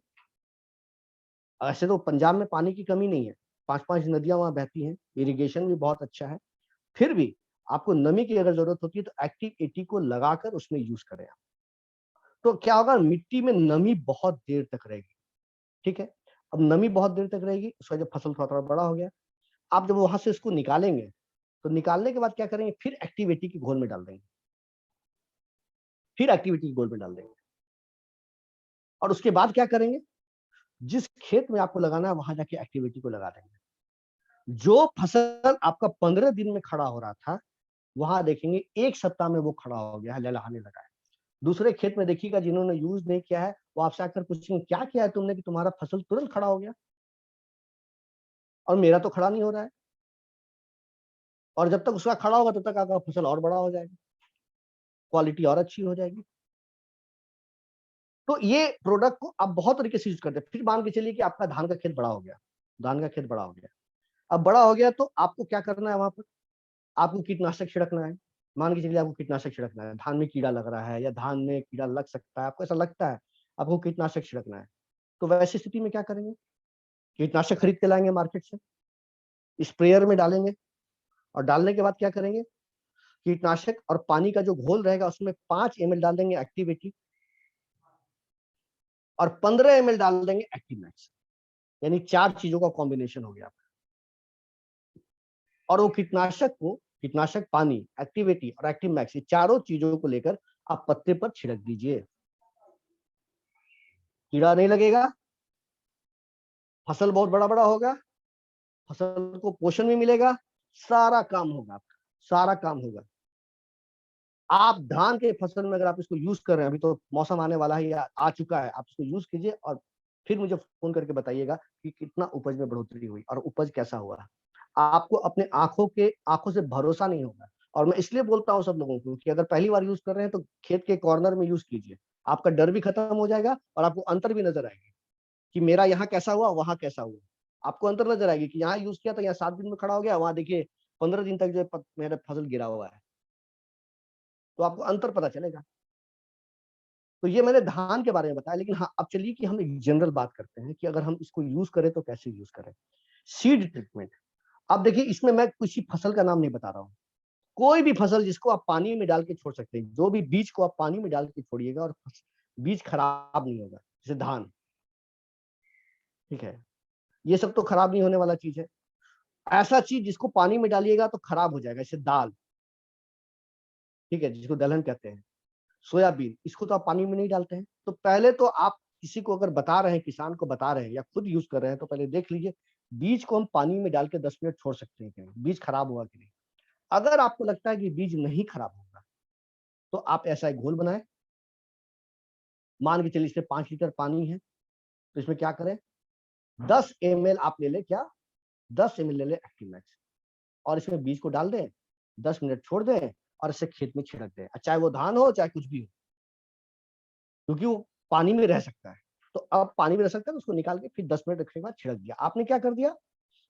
ऐसे तो पंजाब में पानी की कमी नहीं है, 5-5 नदियां वहां बहती हैं, इरिगेशन भी बहुत अच्छा है। फिर भी आपको नमी की अगर जरूरत होती है तो एक्टिव 80 को लगाकर उसमें यूज करें। तो क्या होगा, मिट्टी में नमी बहुत देर तक रहेगी। ठीक है, अब नमी बहुत देर तक रहेगी, उसका जब फसल थोड़ा थोड़ा बड़ा हो गया, आप जब वहां से इसको निकालेंगे, तो निकालने के बाद क्या करेंगे, फिर एक्टिविटी की घोल में डाल देंगे, फिर एक्टिविटी की घोल में डाल देंगे। और उसके बाद क्या करेंगे, जिस खेत में आपको लगाना है वहां जाके एक्टिविटी को लगा देंगे। जो फसल आपका 15 दिन में खड़ा हो रहा था, वहां देखेंगे 1 सप्ताह में वो खड़ा हो गया है, लहलहाने लगा है। दूसरे खेत में देखिएगा जिन्होंने यूज नहीं किया है, वो आपसे आकर पूछेंगे क्या किया है तुमने कि तुम्हारा फसल तुरंत खड़ा हो गया, और मेरा तो खड़ा नहीं हो रहा है। और जब तक उसका खड़ा होगा तब तक आपका फसल और बड़ा हो जाएगा, क्वालिटी और अच्छी हो जाएगी। तो ये प्रोडक्ट को आप बहुत तरीके से यूज करते हैं। फिर मान के चलिए कि आपका धान का खेत बड़ा हो गया, धान का खेत बड़ा हो गया। अब बड़ा हो गया तो आपको क्या करना है, वहां पर आपको कीटनाशक छिड़कना है। मान के चलिए आपको कीटनाशक छिड़कना है, धान में कीड़ा लग रहा है या धान में कीड़ा लग सकता है, आपको ऐसा लगता है, आपको कीटनाशक छिड़कना है। तो वैसी स्थिति में क्या करेंगे, कीटनाशक खरीद के लाएंगे मार्केट से, स्प्रेयर में डालेंगे, और डालने के बाद क्या करेंगे, कीटनाशक और पानी का जो घोल रहेगा उसमें 5 ml डाल देंगे एक्टिविटी, और 15 ml डाल देंगे एक्टिव मैक्स। यानी 4 चीजों का कॉम्बिनेशन हो गया। और वो कीटनाशक, पानी, एक्टिविटी और एक्टिव मैक्स, ये चारों चीजों को लेकर आप पत्ते पर छिड़क दीजिए। कीड़ा नहीं लगेगा, फसल बहुत बड़ा बड़ा होगा, फसल को पोषण भी मिलेगा, सारा काम होगा आपका, सारा काम होगा। आप धान के फसल में अगर आप इसको यूज कर रहे हैं, अभी तो मौसम आने वाला है या आ चुका है, आप इसको यूज कीजिए और फिर मुझे फोन करके बताइएगा कि कितना उपज में बढ़ोतरी हुई और उपज कैसा हुआ। आपको अपने आंखों से भरोसा नहीं होगा, और मैं इसलिए बोलता हूँ सब लोगों को कि अगर पहली बार यूज कर रहे हैं तो खेत के कॉर्नर में यूज कीजिए, आपका डर भी खत्म हो जाएगा और आपको अंतर भी नजर आएगी कि मेरा यहाँ कैसा हुआ, वहां कैसा हुआ। आपको अंतर नजर आएगी कि यहाँ यूज किया तो यहाँ 7 दिन में खड़ा हो गया, वहां देखिए 15 दिन तक जो मेरा फसल गिरा हुआ है, तो आपको अंतर पता चलेगा। तो ये मैंने धान के बारे में बताया, लेकिन हाँ अब चलिए कि हम एक जनरल बात करते हैं कि अगर हम इसको यूज करें तो कैसे यूज करें। सीड ट्रीटमेंट, अब देखिए इसमें मैं किसी फसल का नाम नहीं बता रहा हूँ, कोई भी फसल जिसको आप पानी में डाल के छोड़ सकते हैं, जो भी बीज को आप पानी में डाल के छोड़िएगा और बीज खराब नहीं होगा, जैसे धान, ठीक है, ये सब तो खराब नहीं होने वाला चीज है। ऐसा चीज जिसको पानी में डालिएगा तो खराब हो जाएगा, जैसे दाल, ठीक है, जिसको दलहन कहते हैं, सोयाबीन, इसको तो आप पानी में नहीं डालते हैं। तो पहले तो आप किसी को अगर बता रहे हैं, किसान को बता रहे हैं या खुद यूज कर रहे हैं, तो पहले देख लीजिए बीज को हम पानी में डाल के 10 मिनट छोड़ सकते हैं कि नहीं, बीज खराब हुआ कि नहीं। अगर आपको लगता है कि बीज नहीं खराब होगा तो आप ऐसा एक घोल बनाएं। मान के चलिए इसमें 5 लीटर पानी है, तो इसमें क्या करें, 10 ml आप ले ले, क्या 10 ml ले ले एक्टिवमैक्स, और इसमें बीज को डाल दें, 10 मिनट छोड़ दें और इसे खेत में छिड़क दें, चाहे वो धान हो चाहे कुछ भी हो, क्योंकि वो पानी में रह सकता है। तो अब पानी में रह सकता है तो उसको निकाल के फिर 10 मिनट रखने के बाद छिड़क दिया। आपने क्या कर दिया,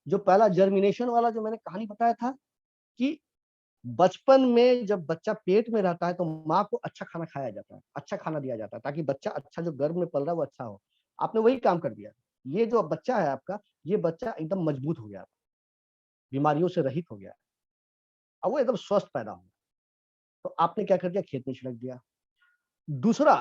जो पहला जर्मिनेशन वाला जो मैंने कहानी बताया था कि बचपन में जब बच्चा पेट में रहता है तो माँ को अच्छा खाना खाया जाता है, अच्छा खाना दिया जाता है, ताकि बच्चा अच्छा, जो गर्भ में पल रहा है वो अच्छा हो। आपने वही काम कर दिया। ये जो बच्चा है आपका, ये बच्चा एकदम मजबूत हो गया, बीमारियों से रहित हो गया, अब वो एकदम स्वस्थ पैदा हो। तो आपने क्या कर दिया, खेत में छिड़क दिया। दूसरा,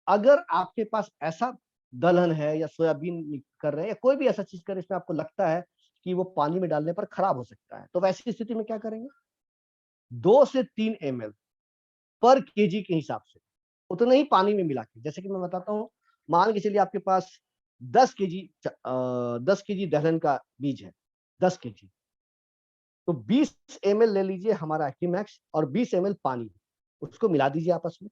अगर आपके पास ऐसा दलहन है या सोयाबीन कर रहे हैं या कोई भी ऐसा चीज कर रहे हैं इसमें आपको लगता है कि वो पानी में डालने पर खराब हो सकता है, तो वैसी स्थिति में क्या करेंगे, 2 से 3 ml पर केजी के हिसाब से उतना ही पानी में मिला के, जैसे कि मैं बताता हूँ, मान के चलिए आपके पास 10 केजी दलहन का बीज है, 10 केजी, तो 20 ml ले लीजिए हमारा एक्टिमैक्स और 20 ml पानी, उसको मिला दीजिए आपस में,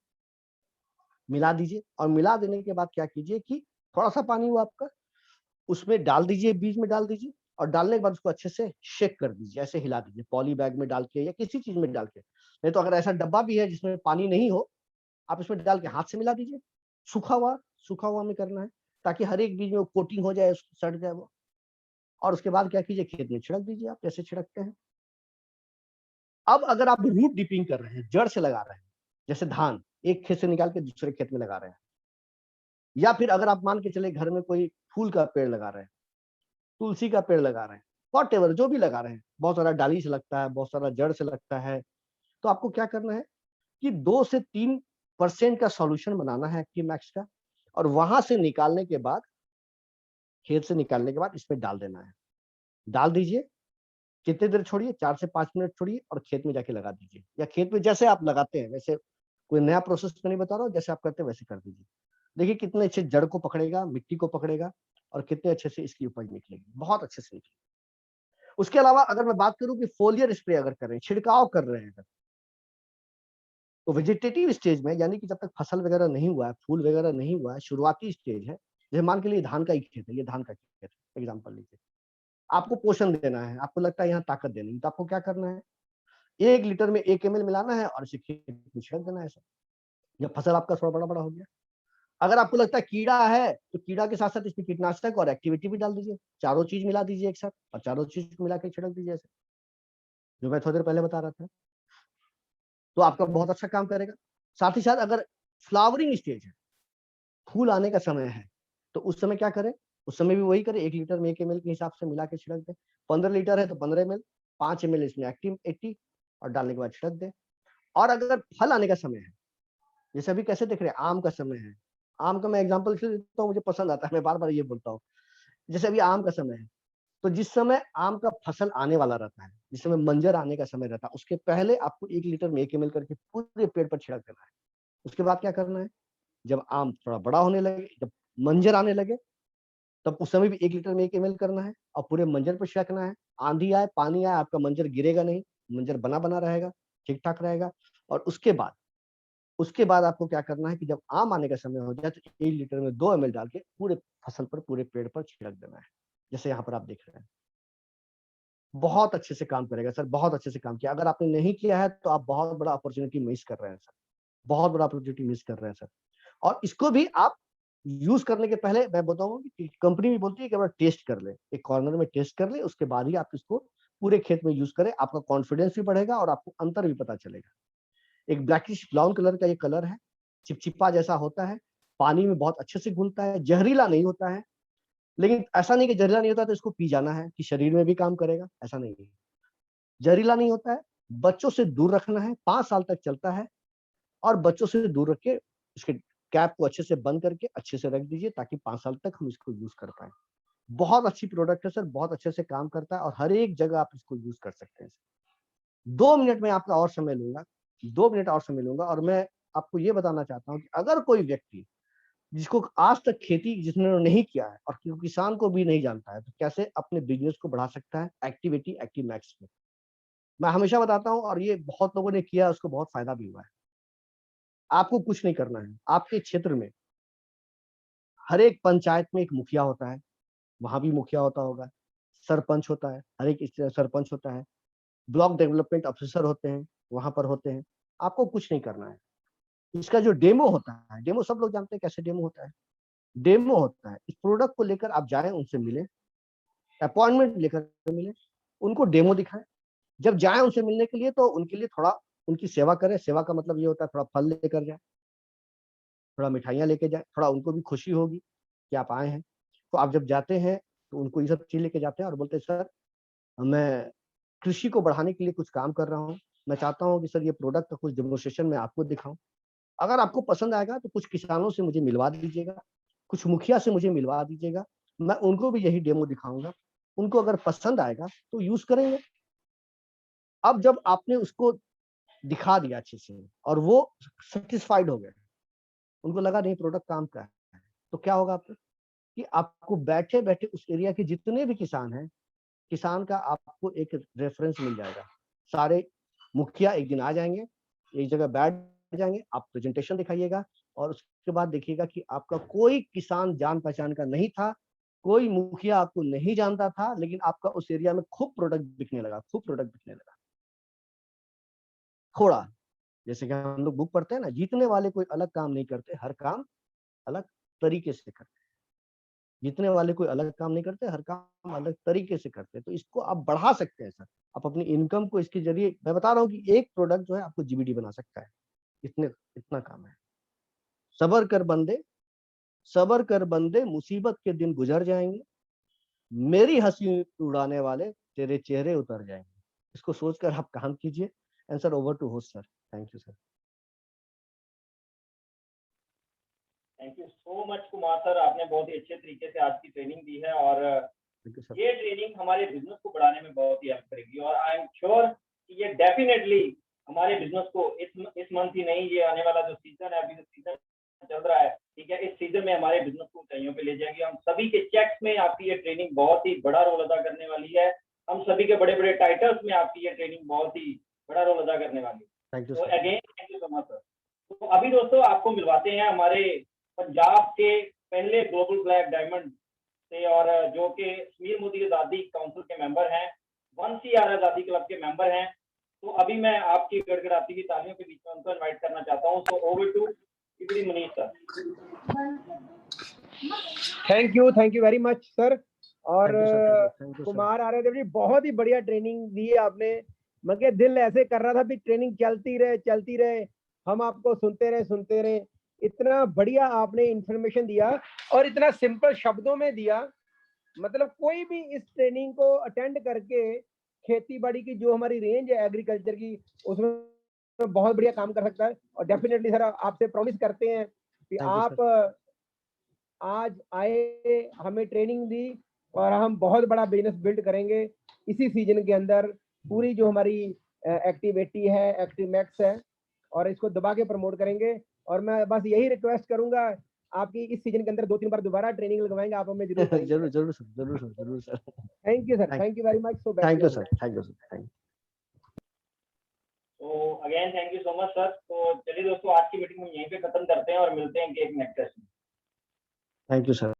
मिला दीजिए। और मिला देने के बाद क्या कीजिए कि थोड़ा सा पानी हुआ आपका, उसमें डाल दीजिए, बीज में डाल दीजिए, और डालने के बाद उसको अच्छे से शेक कर दीजिए, ऐसे हिला दीजिए, पॉली बैग में डाल के या किसी चीज में डाल के। नहीं तो अगर ऐसा डब्बा भी है जिसमें पानी नहीं हो, आप इसमें डाल के हाथ से मिला दीजिए, सूखा हुआ, सूखा हुआ में करना है, ताकि हर एक बीज में कोटिंग हो जाए, सड़ जाए वो। और उसके बाद क्या कीजिए, खेत में छिड़क दीजिए, आप जैसे छिड़कते हैं। अब अगर आप रूट डिपिंग कर रहे हैं, जड़ से लगा रहे हैं, जैसे धान एक खेत से निकाल के दूसरे खेत में लगा रहे हैं, या फिर अगर आप मान के चले घर में कोई फूल का पेड़ लगा रहे हैं, तुलसी का पेड़ लगा रहे हैं, वॉट एवर जो भी लगा रहे हैं, बहुत सारा डाली से लगता है, बहुत सारा जड़ से लगता है, तो आपको क्या करना है कि 2 से 3% का सॉल्यूशन बनाना है एक्टिमैक्स का, और वहां से निकालने के बाद, खेत से निकालने के बाद इसमें डाल देना है। डाल दीजिए, कितनी देर छोड़िए, 4 से 5 मिनट छोड़िए और खेत में जाके लगा दीजिए, या खेत में जैसे आप लगाते हैं वैसे, कोई नया प्रोसेस तो नहीं बता रहा हूँ, जैसे आप करते हैं वैसे कर दीजिए। देखिए कितने अच्छे जड़ को पकड़ेगा, मिट्टी को पकड़ेगा, और कितने अच्छे से इसकी उपज निकलेगी, बहुत अच्छे से निकलेगी। उसके अलावा अगर मैं बात करूं कि फोलियर स्प्रे अगर कर रहे हैं, छिड़काव कर रहे हैं अगर, तो वेजिटेटिव स्टेज में, यानी कि जब तक फसल वगैरह नहीं हुआ है, फूल वगैरह नहीं हुआ है, शुरुआती स्टेज है, जैसे मान के लिए धान का ही खेत है, ये धान का खेत है, एग्जाम्पल लीजिए, आपको पोषण देना है, आपको लगता है यहाँ ताकत देनी है, तो आपको क्या करना है, 1 लीटर में 1 ml मिलाना है और इसे खेत में छिड़क देना है। जब फसल आपका थोड़ा बड़ा बड़ा हो गया, अगर आपको लगता है कीड़ा है तो कीड़ा के साथ साथ इसमें कीटनाशक और एक्टिविटी भी डाल दीजिए, चारों चीज मिला दीजिए एक साथ, और चारों चीज को मिला के छिड़क दीजिए, ऐसे जो मैं थोड़ी देर पहले बता रहा था, तो आपका बहुत अच्छा काम करेगा। साथ ही साथ अगर फ्लावरिंग स्टेज है, फूल आने का समय है, तो उस समय क्या करें, उस समय भी वही करें, 1 लीटर में 1 ml के हिसाब से मिला के छिड़क दें। 15 लीटर है तो 15 ml, 5 ml इसमें एक्टिव 80, और डालने के बाद छिड़क दें। और अगर फल आने का समय है, जैसे अभी कैसे देख रहे हैं, आम का समय है, आम का मैं एग्जाम्पल इसलिए देता हूँ, मुझे पसंद आता है, मैं बार बार ये बोलता हूँ, जैसे अभी आम का समय है, तो जिस समय आम का फसल आने वाला रहता है, जिस समय मंजर आने का समय रहता है, उसके पहले आपको 1 लीटर में 1 ml करके पूरे पेड़ पर छिड़क देना है। उसके बाद क्या करना है, जब आम थोड़ा बड़ा होने लगे, जब मंजर आने लगे, तब उस समय भी 1 लीटर में 1 ml करना है और पूरे मंजर पर छिड़कना है। आंधी आए, पानी आए, आपका मंजर गिरेगा नहीं, मंजर बना बना रहेगा, ठीक ठाक रहेगा। और उसके बाद आपको क्या करना है कि जब आम आने का समय हो जाए तो 1 लीटर में 2 ml डाल के पूरे फसल पर, पूरे पेड़ पर छिड़क देना है, जैसे यहाँ पर आप देख रहे हैं। बहुत अच्छे से काम करेगा सर, बहुत अच्छे से काम किया। अगर आपने नहीं किया है तो आप बहुत बड़ा अपॉर्च्युनिटी मिस कर रहे हैं सर, बहुत बड़ा अपॉर्च्युनिटी मिस कर रहे हैं सर। और इसको भी आप यूज़ करने के पहले मैं बताऊँगा कि कंपनी भी बोलती है कि एक बार टेस्ट कर लें, एक कॉर्नर में टेस्ट कर लें, उसके बाद ही आप इसको पूरे खेत में यूज़ करें, आपका कॉन्फिडेंस भी बढ़ेगा और आपको अंतर भी पता चलेगा। एक ब्लैकिश ब्राउन कलर का ये कलर है, चिपचिपा जैसा होता है, पानी में बहुत अच्छे से घुलता है, जहरीला नहीं होता है, लेकिन ऐसा नहीं कि जहरीला नहीं होता तो इसको पी जाना है कि शरीर में भी काम करेगा, ऐसा नहीं है। जहरीला नहीं होता है, बच्चों से दूर रखना है, 5 साल तक चलता है और बच्चों से दूर रख के इसके कैप को अच्छे से बंद करके अच्छे से रख दीजिए ताकि 5 साल तक हम इसको यूज़ कर पाएँ। बहुत अच्छी प्रोडक्ट है सर, बहुत अच्छे से काम करता है और हर एक जगह आप इसको यूज़ कर सकते हैं। 2 मिनट में आपका और समय लूँगा, 2 मिनट और समय लूँगा और मैं आपको ये बताना चाहता हूँ कि अगर कोई व्यक्ति जिसको आज तक खेती जिसने नहीं किया है और किसान को भी नहीं जानता है, तो कैसे अपने बिज़नेस को बढ़ा सकता है एक्टिविटी एक्टिव मैक्स में। मैं हमेशा बताता हूँ और ये बहुत लोगों ने किया, उसको बहुत फ़ायदा भी हुआ है। आपको कुछ नहीं करना है, आपके क्षेत्र में हर एक पंचायत में एक मुखिया होता है, वहाँ भी मुखिया होता होगा, सरपंच होता है, हर एक सरपंच होता है, ब्लॉक डेवलपमेंट ऑफिसर होते हैं, वहाँ पर होते हैं। आपको कुछ नहीं करना है। इसका जो डेमो होता है, डेमो सब लोग जानते हैं कैसे डेमो होता है। डेमो होता है, इस प्रोडक्ट को लेकर आप जाएँ, उनसे मिलें, अपॉइंटमेंट लेकर मिलें, उनको डेमो दिखाएँ। जब जाएँ उनसे मिलने के लिए तो उनके लिए थोड़ा उनकी सेवा करें, सेवा का मतलब ये होता है थोड़ा फल लेकर जाएँ, थोड़ा मिठाइयाँ लेके जाएँ, थोड़ा उनको भी खुशी होगी कि आप आए हैं। तो आप जब जाते हैं, तो उनको ये सब चीज़ लेके जाते हैं और बोलते हैं, "सर, मैं कृषि को बढ़ाने के लिए कुछ काम कर रहा हूँ। मैं चाहता हूँ कि सर ये प्रोडक्ट का कुछ डेमोन्स्ट्रेशन मैं आपको दिखाऊँ। अगर आपको पसंद आएगा तो कुछ किसानों से मुझे मिलवा दीजिएगा, कुछ मुखिया से मुझे मिलवा दीजिएगा। मैं उनको भी यही डेमो दिखाऊँगा। उनको अगर पसंद आएगा तो यूज़ करेंगे।" अब जब आपने उसको दिखा दिया अच्छे से और वो सैटिस्फाइड हो गए, उनको लगा नहीं प्रोडक्ट काम का है, तो क्या होगा आपको कि आपको बैठे-बैठे उस एरिया के जितने भी किसान हैं, किसान का आपको एक रेफरेंस मिल जाएगा। सारे मुखिया एक दिन आ जाएँगे, एक जगह बैठ जाएँगे, आप प्रेजेंटेशन दिखाइएगा और उसके बाद देखिएगा कि आपका कोई किसान जान-पहचान का नहीं था, कोई मुखिया आपको नहीं जानता था, लेकिन आपका उस एरिया में खूब प्रोडक्ट बिकने लगा, खूब प्रोडक्ट बिकने लगा। थोड़ा, जैसे कि हम लोग बुक पढ़ते हैं ना, जीतने वाले कोई अलग काम नहीं करते, हर काम अलग तरीके से करते हैं। जीतने वाले कोई अलग काम नहीं करते, हर काम अलग तरीके से करते हैं। तो इसको आप बढ़ा सकते हैं सर। आप अपनी इनकम को इसके ज़रिए मैं बता रहा हूँ कि एक प्रोडक्ट जो है आपको जीबीडी बना सकता है। इतने इतना काम है। सब्र कर बंदे सब्र कर बंदे मुसीबत के दिन गुज़र जाएँगे, मेरी हँसी उड़ाने वाले तेरे चेहरे उतर जाएँगे। इसको सोचकर आप काम कीजिए। And sir over to host sir. Thank you sir. Thank you so much Kumar sir, आपने बहुत ही अच्छे तरीके से आज की ट्रेनिंग दी है और थैंक यू सर। ये ट्रेनिंग हमारे बिजनेस को बढ़ाने में बहुत ही हेल्प करेगी और आई एम श्योर कि ये डेफिनेटली हमारे बिजनेस को इस मंथ ही नहीं, ये आने वाला जो सीजन है, अभी जो सीजन चल रहा है, ठीक है, इस सीजन में हमारे बिजनेस को ऊंचाइयों पे ले जाएगी। हम सभी के चेक्स में आपकी ये ट्रेनिंग बहुत ही बड़ा रोल अदा करने वाली है। हम सभी के बड़े बड़े टाइटल्स में आपकी ये ट्रेनिंग बहुत ही बड़ा रोल अदा करने वाली है। थैंक यू तो sir. Again thank you so much sir. तो अभी दोस्तों आपको मिलवाते हैं हमारे पंजाब के पहले ग्लोबल ब्लैक डायमंड से और जो कि मीर मोदी आज़ादी काउंसिल के मेंबर हैं, 1CR आज़ादी क्लब के मेंबर हैं। तो अभी मैं आपकी गड़गड़ाती हुई तालियों के बीच में उनको इनवाइट करना चाहता हूँ। So over to EPD Manish sir. Thank you very much sir. और thank you sir. Thank you sir. Kumar Aryadev ji, बहुत ही बढ़िया ट्रेनिंग दी है आपने। मगर दिल ऐसे कर रहा था कि ट्रेनिंग चलती रहे, हम आपको सुनते रहे। इतना बढ़िया आपने इंफॉर्मेशन दिया और इतना सिंपल शब्दों में दिया। मतलब कोई भी इस ट्रेनिंग को अटेंड करके खेती बाड़ी की जो हमारी रेंज है एग्रीकल्चर की, उसमें बहुत बढ़िया काम कर सकता है। और डेफिनेटली सर आपसे प्रॉमिस करते हैं कि थैंक यू आप सर। आज आए, हमें ट्रेनिंग दी और हम बहुत बड़ा बिजनेस बिल्ड करेंगे इसी सीजन के अंदर। पूरी जो हमारी एक्टिविटी है, एक्टिव मैक्स है, और इसको दबा के प्रमोट करेंगे। और मैं बस यही रिक्वेस्ट करूंगा, आपकी इस सीजन के अंदर 2-3 बार दोबारा ट्रेनिंग लगवाएंगे, आप हमें जरूर बताएंगे। ज़रूर, ज़रूर सर, ज़रूर सर, ज़रूर sir. Thank you sir, thank thank you very much. So back thank to you you. Sir. Thank you sir. Thank to again thank you so much sir. तो चलिए दोस्तों, आज की मीटिंग हम यहीं पे खत्म करते हैं और मिलते हैं कि एक next session. Thank you sir.